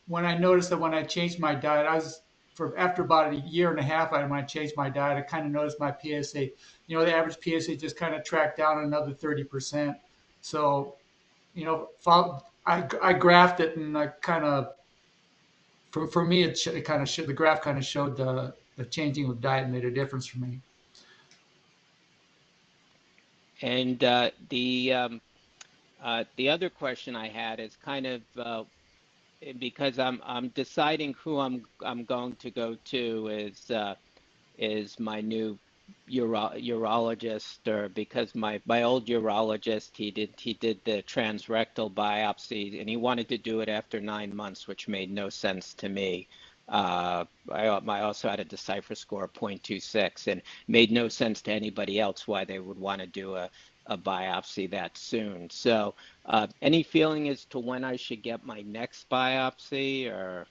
when I noticed that when I changed my diet, I was for after about a year and a half, when I changed my diet, I kind of noticed my PSA. The average PSA just kind of tracked down another 30%. So, I graphed it and I kind of for me, it kind of showed, the graph kind of showed the changing of diet made a difference for me. And the other question I had is kind of because I'm deciding who I'm going to go to is my new urologist, or because my old urologist, he did the transrectal biopsy and he wanted to do it after 9 months, which made no sense to me. I also had a decipher score of 0.26 and made no sense to anybody else why they would want to do a biopsy that soon. So any feeling as to when I should get my next biopsy, or?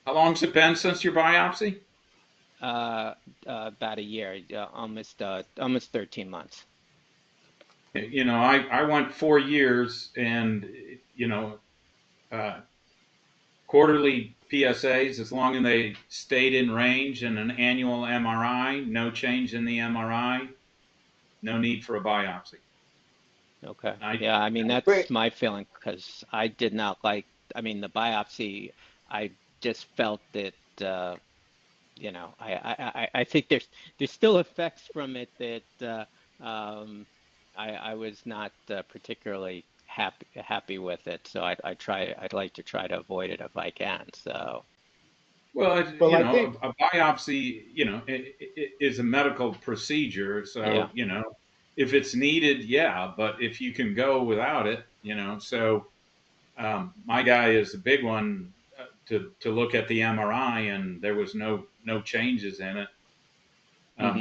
How long's it been since your biopsy? About a year, almost 13 months. You know, I went 4 years, and you know, quarterly PSAs, as long as they stayed in range, and an annual MRI, no change in the MRI, no need for a biopsy. Okay. Yeah, I mean, that's my feeling, because I did not like, I mean, the biopsy, I just felt that, you know, I think there's still effects from it that I was not particularly happy with it. So I'd like to try to avoid it if I can. So. Well, Well, you I know, think a biopsy, you know, it is a medical procedure. So, Yeah. you know, if it's needed, yeah, but if you can go without it, you know, so my guy is a big one to look at the MRI, and there was no changes in it.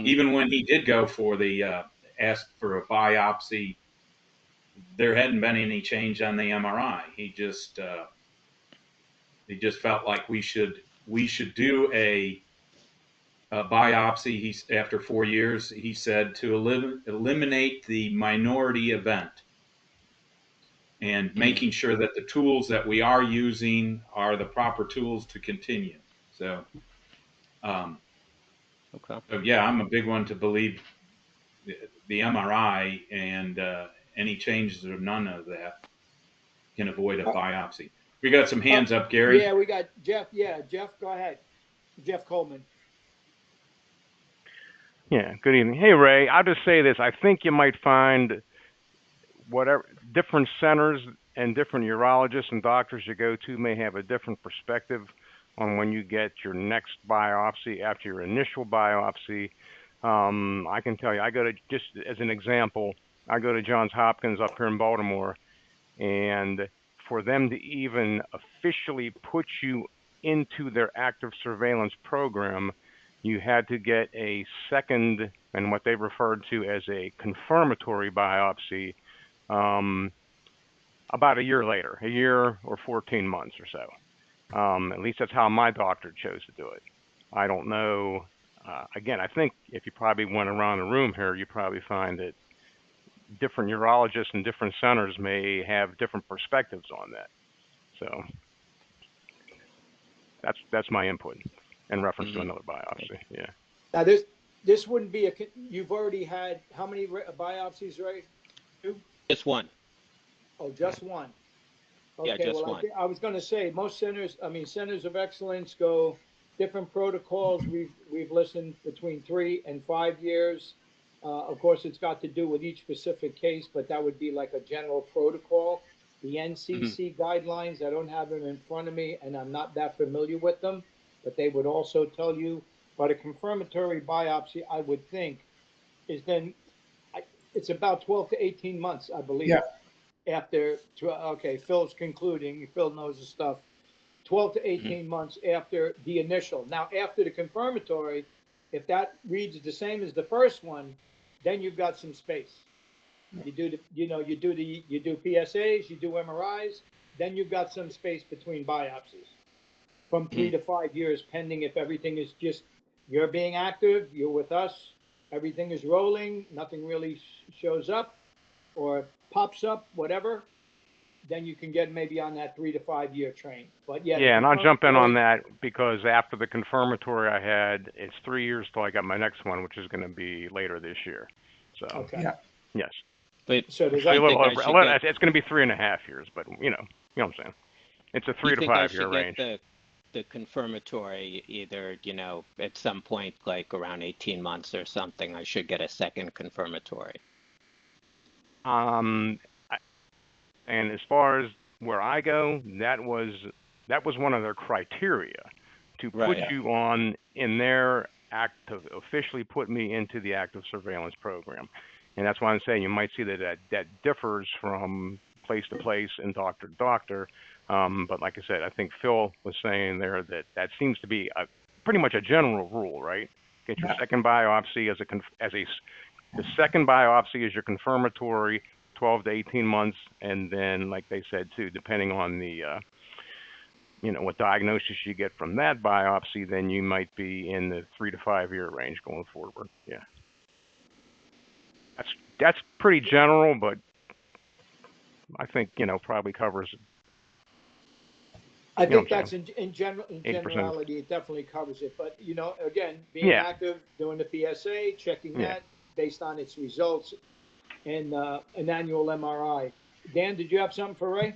Even when he did go for the ask for a biopsy, there hadn't been any change on the MRI. He just felt like we should do a biopsy. He's after 4 years, he said, to eliminate the minority event, and making sure that the tools that we are using are the proper tools to continue. So, Okay. so yeah, I'm a big one to believe the MRI, and any changes or none of that can avoid a biopsy. We got some hands up, Gary. Yeah, we got Jeff. Yeah, Jeff, go ahead. Jeff Coleman. Yeah, good evening. Hey, Ray, I'll just say this. I think you might find whatever different centers and different urologists and doctors you go to may have a different perspective on when you get your next biopsy after your initial biopsy. I can tell you, I go to, just as an example, I go to Johns Hopkins up here in Baltimore, and for them to even officially put you into their active surveillance program, you had to get a second, and what they referred to as a confirmatory biopsy, about a year later, a year or 14 months or so. At least that's how my doctor chose to do it. I don't know. Again, I think if you probably went around the room here, you probably find that different urologists and different centers may have different perspectives on that. So that's my input in reference to another biopsy. Yeah. Now this wouldn't be you've already had how many biopsies, Ray? 2? Just one. Oh, just one. Okay, Yeah, just well, one. I was going to say most centers, I mean, centers of excellence go different protocols. We've listened between 3 and 5 years. Of course, it's got to do with each specific case, but that would be like a general protocol. The NCC guidelines, I don't have them in front of me, and I'm not that familiar with them, but they would also tell you. But a confirmatory biopsy, I would think, is then it's about 12 to 18 months, I believe. Yeah. After, okay, Phil's concluding. Phil knows the stuff. 12 to 18 months after the initial. Now, after the confirmatory, if that reads the same as the first one, then you've got some space. You do you do PSAs, you do MRIs, then you've got some space between biopsies from 3 to 5 years, pending if everything is just you're being active, you're with us, everything is rolling, nothing really shows up or pops up, whatever. Then you can get maybe on that 3 to 5 year train. But yeah, and I'll jump in on that because after the confirmatory I had, it's 3 years till I got my next one, which is going to be later this year. So okay, yes. But so does a little over, it's going to be 3.5 years, but you know what I'm saying. It's a You 3 to think I 5 year should get range. the confirmatory either, at some point, like around 18 months or something, I should get a second confirmatory. Um, and as far as where I go, that was one of their criteria to put Right. you on in their active, officially put me into the active surveillance program. And that's why I'm saying you might see that differs from place to place and doctor to doctor. But like I said, I think Phil was saying there that seems to be pretty much a general rule, right? Get your second biopsy the second biopsy is your confirmatory, 12 to 18 months, and then, like they said too, depending on the what diagnosis you get from that biopsy, then you might be in the 3 to 5 year range going forward. Yeah, that's pretty general, but I think probably covers. I think that's in $80. generality, it definitely covers it. But again, being active, doing the PSA, checking that based on its results, and an annual MRI. Dan, did you have something for Ray?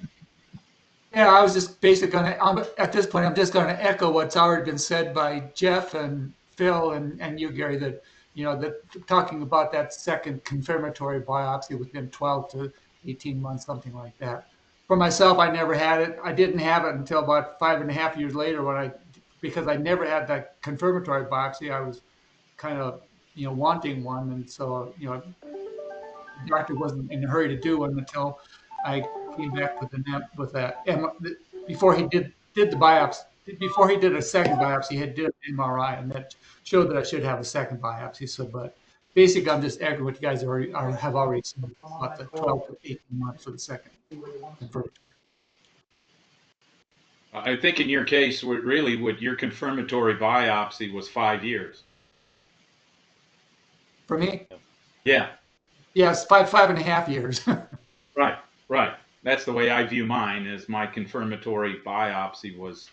Yeah, I was just basically going to, at this point, I'm just going to echo what's already been said by Jeff and Phil and you, Gary, that, that talking about that second confirmatory biopsy within 12 to 18 months, something like that. For myself, I never had it. I didn't have it until about 5.5 years later because I never had that confirmatory biopsy. I was kind of, wanting one. And so, the doctor wasn't in a hurry to do one until I came back with that. And before he did the biopsy, before he did a second biopsy, he did an MRI, and that showed that I should have a second biopsy. So, but basically, I'm just echoing what you guys have already said about the 12 to 18 months for the second confirmatory. I think in your case, what your confirmatory biopsy was 5 years. For me? Yeah. Yes, 5.5 years. Right. That's the way I view mine. Is my confirmatory biopsy was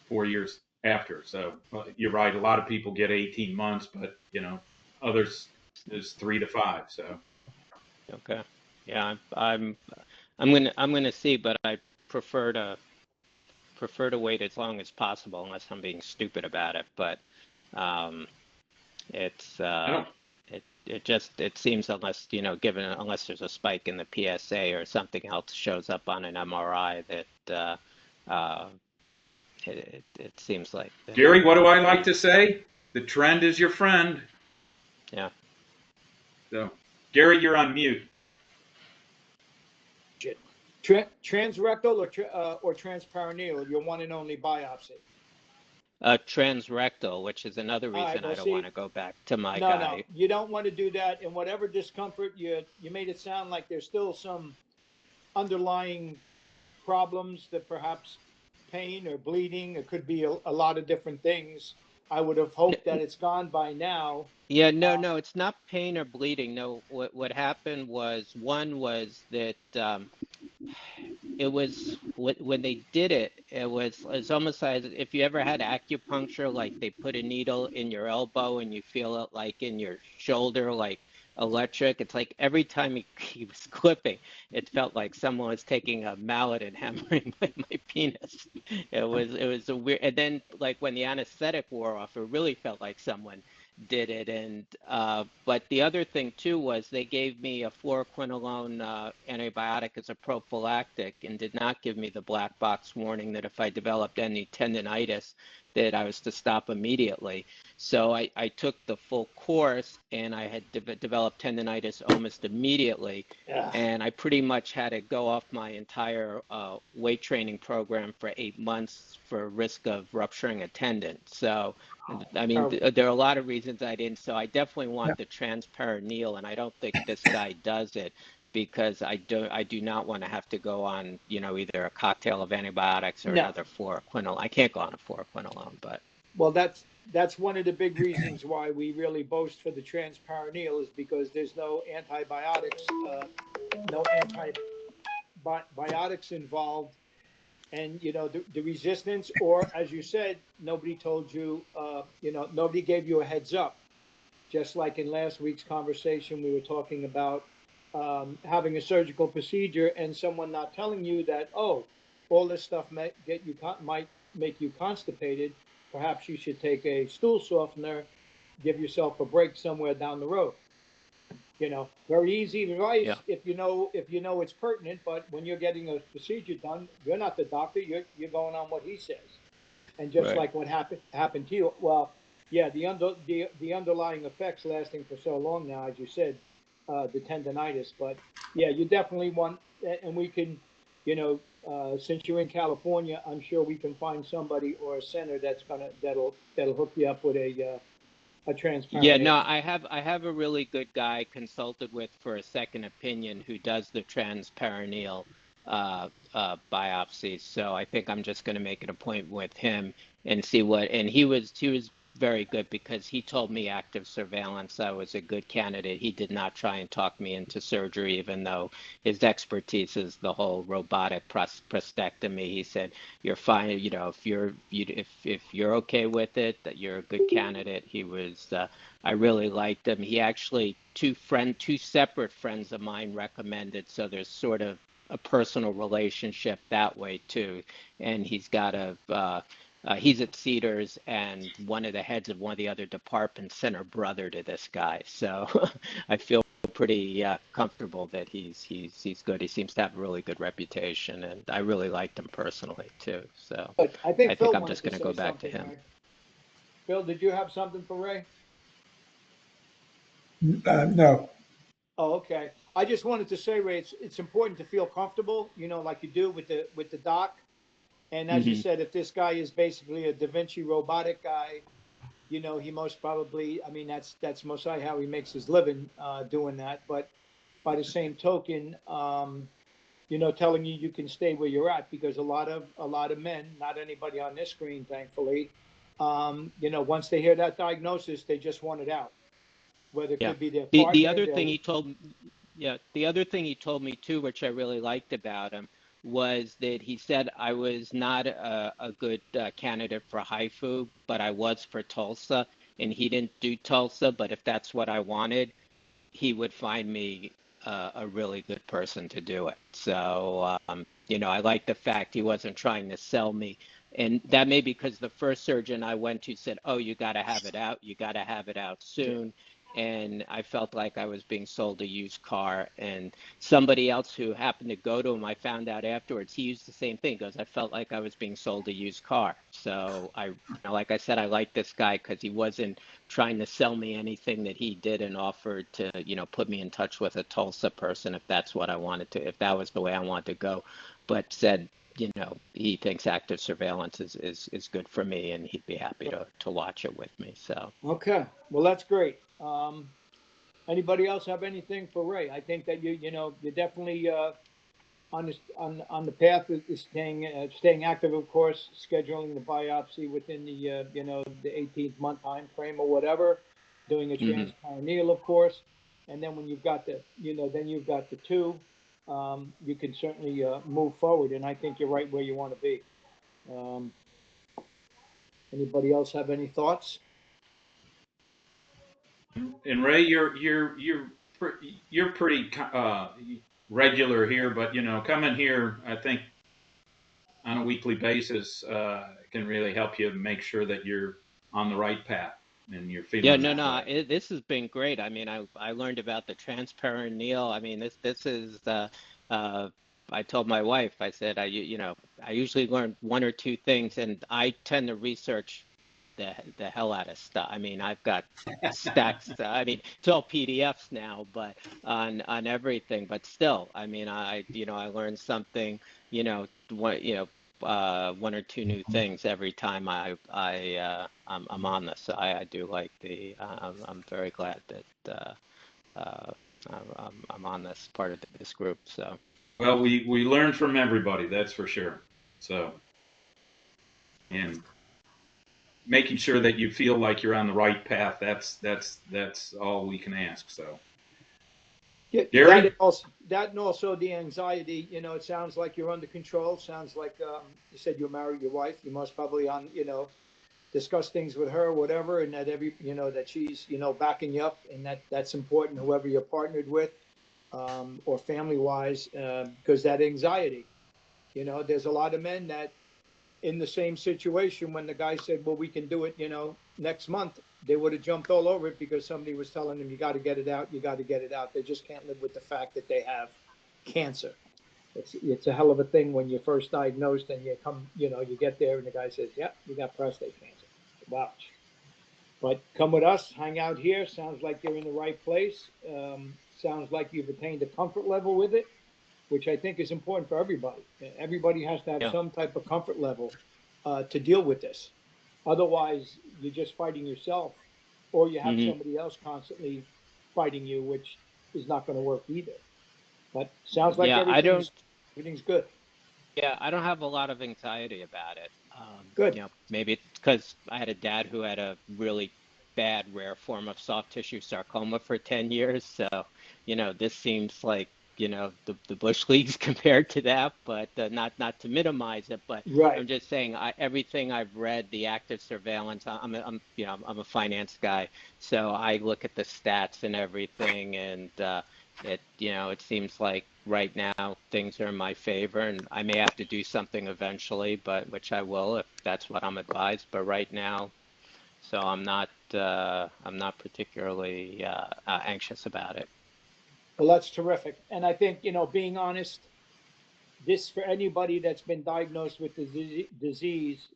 4 years after. So you're right. A lot of people get 18 months, but others is 3 to 5. So. Okay. Yeah, I'm gonna see, but I prefer to wait as long as possible unless I'm being stupid about it. But it's it seems unless there's a spike in the PSA or something else shows up on an MRI that it seems like Gary, what do I like to say? The trend is your friend. Yeah. So, Gary, you're on mute. Transrectal or transperineal, your one and only biopsy? Transrectal, which is another reason I don't want to go back to my guy. No, you don't want to do that. And whatever discomfort, you made it sound like there's still some underlying problems, that perhaps pain or bleeding. It could be a lot of different things. I would have hoped that it's gone by now. Yeah, no, it's not pain or bleeding. No, what happened was that it was when they did it, it's almost like if you ever had acupuncture, like they put a needle in your elbow and you feel it like in your shoulder, like electric. It's like every time he was clipping, it felt like someone was taking a mallet and hammering my penis. It was a weird, and then like when the anesthetic wore off, it really felt like someone did it. And but the other thing too was they gave me a fluoroquinolone antibiotic as a prophylactic and did not give me the black box warning that if I developed any tendinitis that I was to stop immediately. So I took the full course and I had developed tendinitis almost immediately. Yeah. And I pretty much had to go off my entire weight training program for 8 months for risk of rupturing a tendon. So, I mean, there are a lot of reasons I didn't. So I definitely want the transperineal, and I don't think this guy does it because I do not want to have to go on, either a cocktail of antibiotics or another fluoroquinolone. I can't go on a fluoroquinolone, but. Well, that's one of the big reasons why we really boast for the transperineal, is because there's no antibiotics, involved, and the resistance, or as you said, nobody told you, nobody gave you a heads up. Just like in last week's conversation, we were talking about having a surgical procedure and someone not telling you that, oh, all this stuff might make you constipated, perhaps you should take a stool softener, give yourself a break somewhere down the road. Very easy advice Yeah. if you know it's pertinent. But when you're getting a procedure done, you're not the doctor. You're going on what he says. And just Right. like what happened to you, well, yeah, the underlying effects lasting for so long now, as you said, the tendonitis. But yeah, you definitely want, and we can, since you're in California, I'm sure we can find somebody or a center that'll hook you up with a Yeah, transparent. no, I have a really good guy consulted with for a second opinion who does the transperineal biopsies. So I think I'm just going to make an appointment with him and see what. And he was very good because he told me active surveillance I was a good candidate. He did not try and talk me into surgery, even though his expertise is the whole robotic prostatectomy. He said, "You're fine. If you're okay with it, that you're a good candidate." He was. I really liked him. He actually two separate friends of mine recommended, so there's sort of a personal relationship that way too. And he's at Cedars, and one of the heads of one of the other departments sent her brother to this guy. So I feel pretty comfortable that he's good. He seems to have a really good reputation, and I really liked him personally too. So But I I think think Phil I'm wanted just to going to go say back to something, him. Ray. Phil, did you have something for Ray? No. Oh, okay. I just wanted to say, Ray, it's important to feel comfortable, like you do with the doc. And as you Hmm. said, if this guy is basically a Da Vinci robotic guy, he most probably, I mean, that's most likely how he makes his living doing that. But by the same token, telling you can stay where you're at, because a lot of men, not anybody on this screen, thankfully, once they hear that diagnosis, they just want it out. Whether it Yeah. could be their The partner, other their thing he told Yeah, the other thing he told me too, which I really liked about him, was that he said I was not a good candidate for HIFU, but I was for Tulsa, and he didn't do Tulsa, but if that's what I wanted, he would find me a really good person to do it. So, I like the fact he wasn't trying to sell me. And that may be because the first surgeon I went to said, "Oh, you got to have it out. You got to have it out soon." And I felt like I was being sold a used car. And somebody else who happened to go to him, I found out afterwards, he used the same thing. He goes, "I felt like I was being sold a used car." So like I said, I like this guy because he wasn't trying to sell me anything that he did, and offered to, put me in touch with a Tulsa person if that's what I wanted to, if that was the way I wanted to go, but said, he thinks active surveillance is good for me, and he'd be happy to watch it with me. So, Okay, well, that's great. Anybody else have anything for Ray? I think that you're definitely on the path of staying active, of course, scheduling the biopsy within the 18th month time frame or whatever, doing a mhm. transperineal, of course, and then when you've got the two, you can certainly move forward. And I think you're right where you want to be. Um, Anybody else have any thoughts? And Ray, you're pretty regular here, but coming here, I think on a weekly basis can really help you make sure that you're on the right path and you're Yeah, feeling no, that no, way. this has been great. I mean, I learned about the transperineal. I mean, this is uh, I told my wife, I said, I usually learn one or two things, and I tend to research the hell out of stuff. I mean, I've got stacks. I mean, it's all PDFs now, but on everything. But still, I mean, I learned something. One or two new things every time I'm on this. So I do like I'm very glad that I'm on this part of this group. So Well, we learn from everybody, that's for sure. So, and making sure that you feel like you're on the right path, that's all we can ask. So, Yeah, Gary? that and also the anxiety. It sounds like you're under control. Sounds like you said you married your wife. You must probably discuss things with her, whatever, and that that she's backing you up, and that's important. Whoever you're partnered with, or family wise, because that anxiety. You know, there's a lot of men that in the same situation when the guy said, well, we can do it, next month, they would have jumped all over it because somebody was telling them, you got to get it out. You got to get it out. They just can't live with the fact that they have cancer. It's a hell of a thing when you're first diagnosed and you get there and the guy says, yeah, you got prostate cancer. Wow. But come with us, hang out here. Sounds like you're in the right place. Sounds like you've attained a comfort level with it, which I think is important for everybody. Everybody has to have Yeah. some type of comfort level to deal with this. Otherwise, you're just fighting yourself, or you have somebody else constantly fighting you, which is not going to work either. But sounds like Yeah, everything's good. yeah, I don't have a lot of anxiety about it. Good. Maybe it's because I had a dad who had a really bad rare form of soft tissue sarcoma for 10 years. So, this seems like, the bush leagues compared to that, but not to minimize it, but Right. I'm just saying everything I've read, the active surveillance, I'm a finance guy, so I look at the stats and everything, and it seems like right now things are in my favor, and I may have to do something eventually, but which I will if that's what I'm advised. But right now, so I'm not particularly anxious about it. Well, that's terrific. And I think, being honest, this for anybody that's been diagnosed with the disease,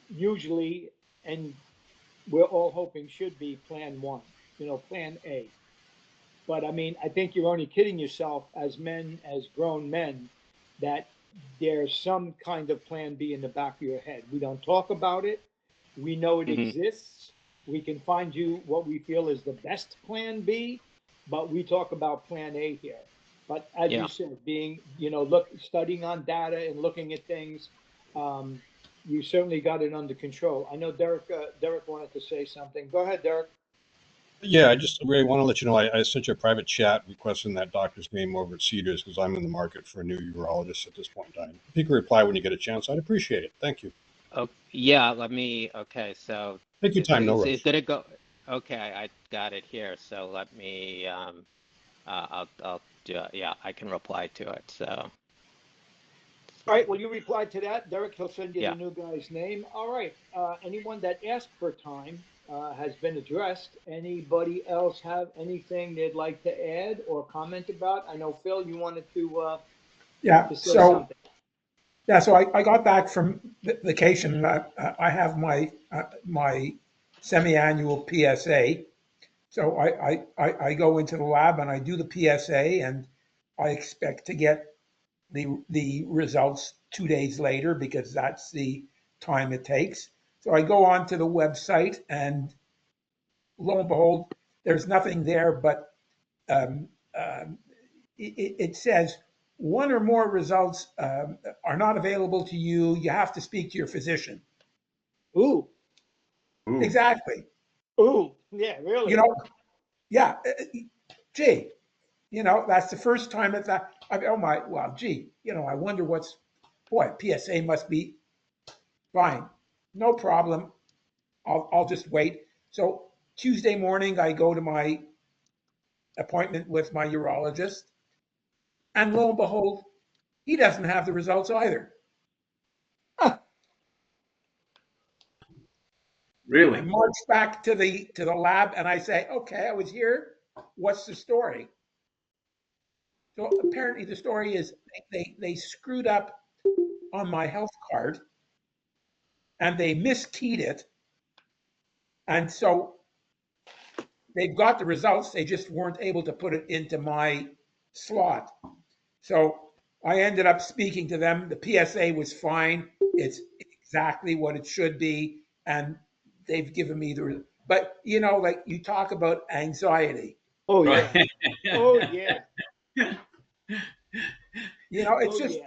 usually, and we're all hoping should be plan one, plan A. But I mean, I think you're only kidding yourself as men, as grown men, that there's some kind of plan B in the back of your head. We don't talk about it. We know it exists. We can find you what we feel is the best plan B, but we talk about plan A here. But as you said, being, studying on data and looking at things, you certainly got it under control. I know Derek wanted to say something. Go ahead, Derek. Yeah, I just really want to let you know I sent you a private chat requesting that doctor's name over at Cedars because I'm in the market for a new urologist at this point in time. If you could reply when you get a chance, I'd appreciate it. Thank you. Oh, yeah, okay, so Take your time, no rush. is gonna go, okay, I got it here, so let me, I'll do it, yeah, I can reply to it, so. All right, well, you replied to that. Derek, he'll send you Yeah. the new guy's name. All right, anyone that asked for time has been addressed. Anybody else have anything they'd like to add or comment about? I know, Phil, you wanted to say something. Yeah, so I got back from vacation. I have my semi-annual PSA. So I go into the lab and I do the PSA, and I expect to get the results 2 days later because that's the time it takes. So I go onto the website, and lo and behold, there's nothing there, but um, it says one or more results are not available to you. You have to speak to your physician. Ooh. Exactly. Ooh, yeah, really. Yeah. Gee, that's the first time that oh my, well, gee, I wonder boy, PSA must be fine. No problem. I'll just wait. So Tuesday morning, I go to my appointment with my urologist, and lo and behold, he doesn't have the results either. Really? I march back to the lab and I say, okay, I was here. What's the story? So apparently the story is they screwed up on my health card and they miskeyed it. And so they've got the results. They just weren't able to put it into my slot. So I ended up speaking to them. The PSA was fine. It's exactly what it should be. And they've given me but like you talk about anxiety. Oh, yeah. Oh, yeah. It's just,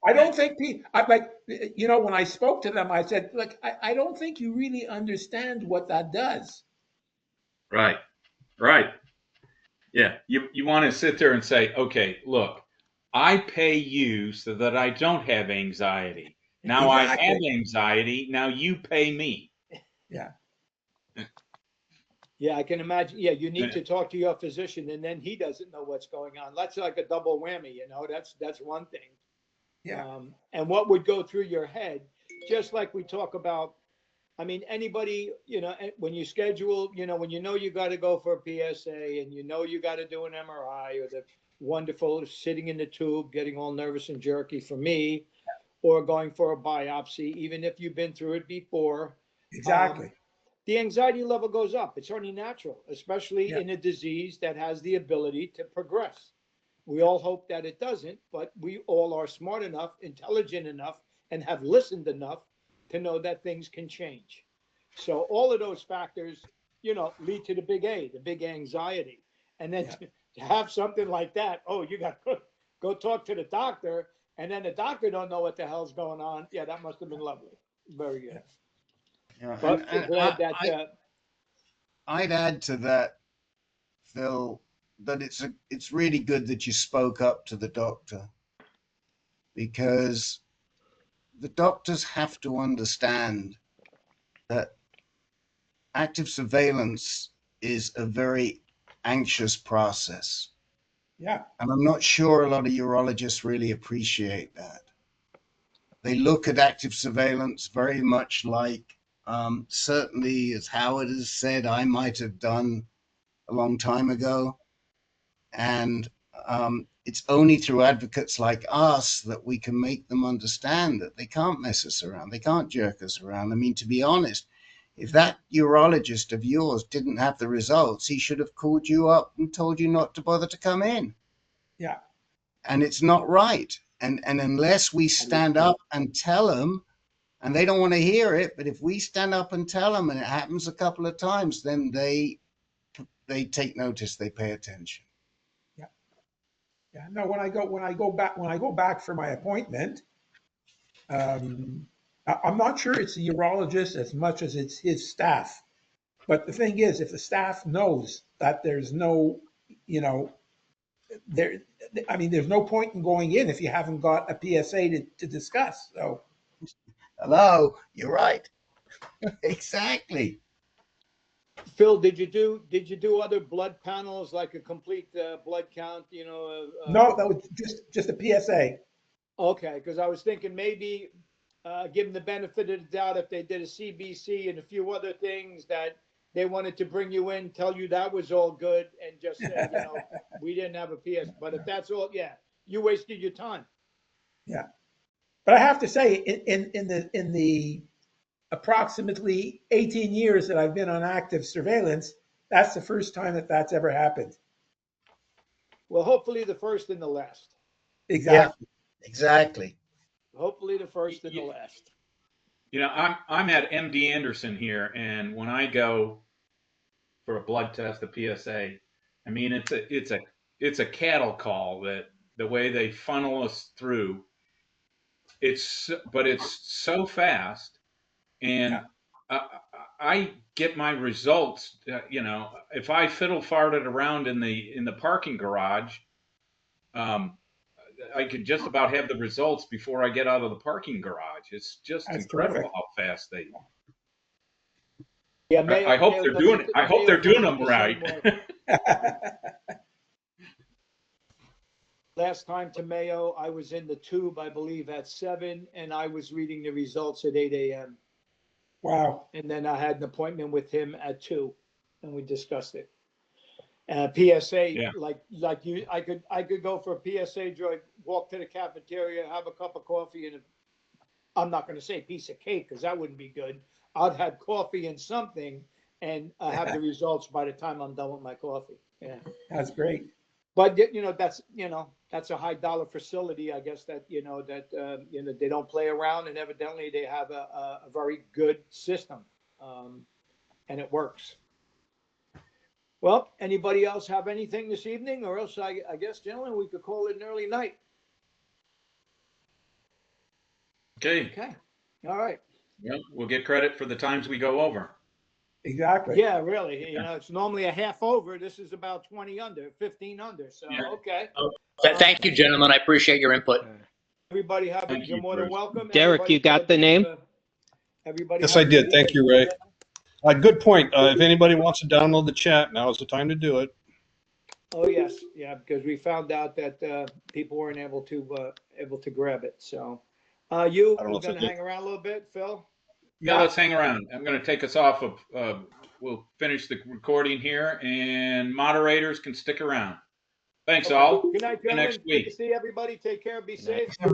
I don't think when I spoke to them, I said, look, I don't think you really understand what that does. Right. Yeah. You want to sit there and say, okay, look, I pay you so that I don't have anxiety. Now Exactly. I have anxiety. Now you pay me. Yeah. Yeah, I can imagine. Yeah, you need to talk to your physician, and then he doesn't know what's going on. That's like a double whammy, you know. That's one thing. Yeah. And what would go through your head, just like we talk about. I mean, anybody, you know, when you schedule, you know, when you know you got to go for a PSA, and you know you got to do an MRI, or the wonderful sitting in the tube, getting all nervous and jerky for me, or going for a biopsy, even if you've been through it before. Exactly. The anxiety level goes up. It's only natural, especially Yeah. in a disease that has the ability to progress. We all hope that it doesn't, but we all are smart enough, intelligent enough, and have listened enough to know that things can change. So all of those factors, you know, lead to the big A, the big anxiety. And then to have something like that, oh, you got to go talk to the doctor, and then the doctor don't know what the hell's going on. Yeah, that must have been lovely. Very good. Yeah, But and glad that I'd add to that, Phil, that it's really good that you spoke up to the doctor, because the doctors have to understand that active surveillance is a very anxious process. Yeah. And I'm not sure a lot of urologists really appreciate that. They look at active surveillance very much like, certainly, as Howard has said, I might have done a long time ago. And it's only through advocates like us that we can make them understand that they can't mess us around. They can't jerk us around. I mean, to be honest, if that urologist of yours didn't have the results, he should have called you up and told you not to bother to come in. Yeah. And it's not right. And unless we stand up and tell them, and they don't want to hear it, but if we stand up and tell them, and it happens a couple of times, then they take notice, they pay attention. Yeah. Yeah. No, when I go back for my appointment, I'm not sure it's the urologist as much as it's his staff. But the thing is, if the staff knows that there's no, you know, there's no point in going in if you haven't got a PSA to discuss. So, hello, you're right. Exactly. Phil, did you do other blood panels, like a complete blood count? You know. No, that was just a PSA. Okay, because I was thinking maybe give them the benefit of the doubt if they did a CBC and a few other things that they wanted to bring you in, tell you that was all good, and just say, you know, we didn't have a PS. But if that's all, yeah, you wasted your time. Yeah, but I have to say, in the approximately 18 years that I've been on active surveillance, that's the first time that's ever happened. Well, hopefully the first and the last. Exactly. Yeah, exactly. Hopefully the first and the last. You know, I'm at MD Anderson here, and when I go for a blood test, a PSA, I mean it's a cattle call, that the way they funnel us through. But it's so fast, and I get my results. You know, if I fiddle farted around in the parking garage, I could just about have the results before I get out of the parking garage. It's just incredible how fast they. Yeah, I hope they're doing it. I hope they're doing them right. Last time to Mayo, I was in the tube, I believe, at 7, and I was reading the results at 8 a.m. Wow. And then I had an appointment with him at 2, and we discussed it. PSA, Yeah. like you, I could go for a PSA drug, walk to the cafeteria, have a cup of coffee, and I'm not going to say a piece of cake because that wouldn't be good. I'd have coffee and something, and have the results by the time I'm done with my coffee. Yeah, that's great. But that's a high dollar facility, I guess, that they don't play around, and evidently they have a very good system, and it works. Well, anybody else have anything this evening, or else I guess, gentlemen, we could call it an early night. Okay. All right. Well, we'll get credit for the times we go over. Exactly. Yeah, really. You know, it's normally a half over. This is about 20 under, 15 under. So, okay. Thank you, gentlemen. I appreciate your input. Everybody you're more than welcome. Derek, you got the name? Everybody. Yes, I did. Thank you, Ray. Good point. If anybody wants to download the chat, now is the time to do it. Oh, yes, yeah, because we found out that people weren't able to grab it. So, you I don't know if gonna it- hang around a little bit, Phil? Yeah, let's hang around. I'm going to take us off of. We'll finish the recording here, and moderators can stick around. Thanks, Okay. all. Good night, See you gentlemen. next Good to week. see everybody. Take care. Be Good night. safe.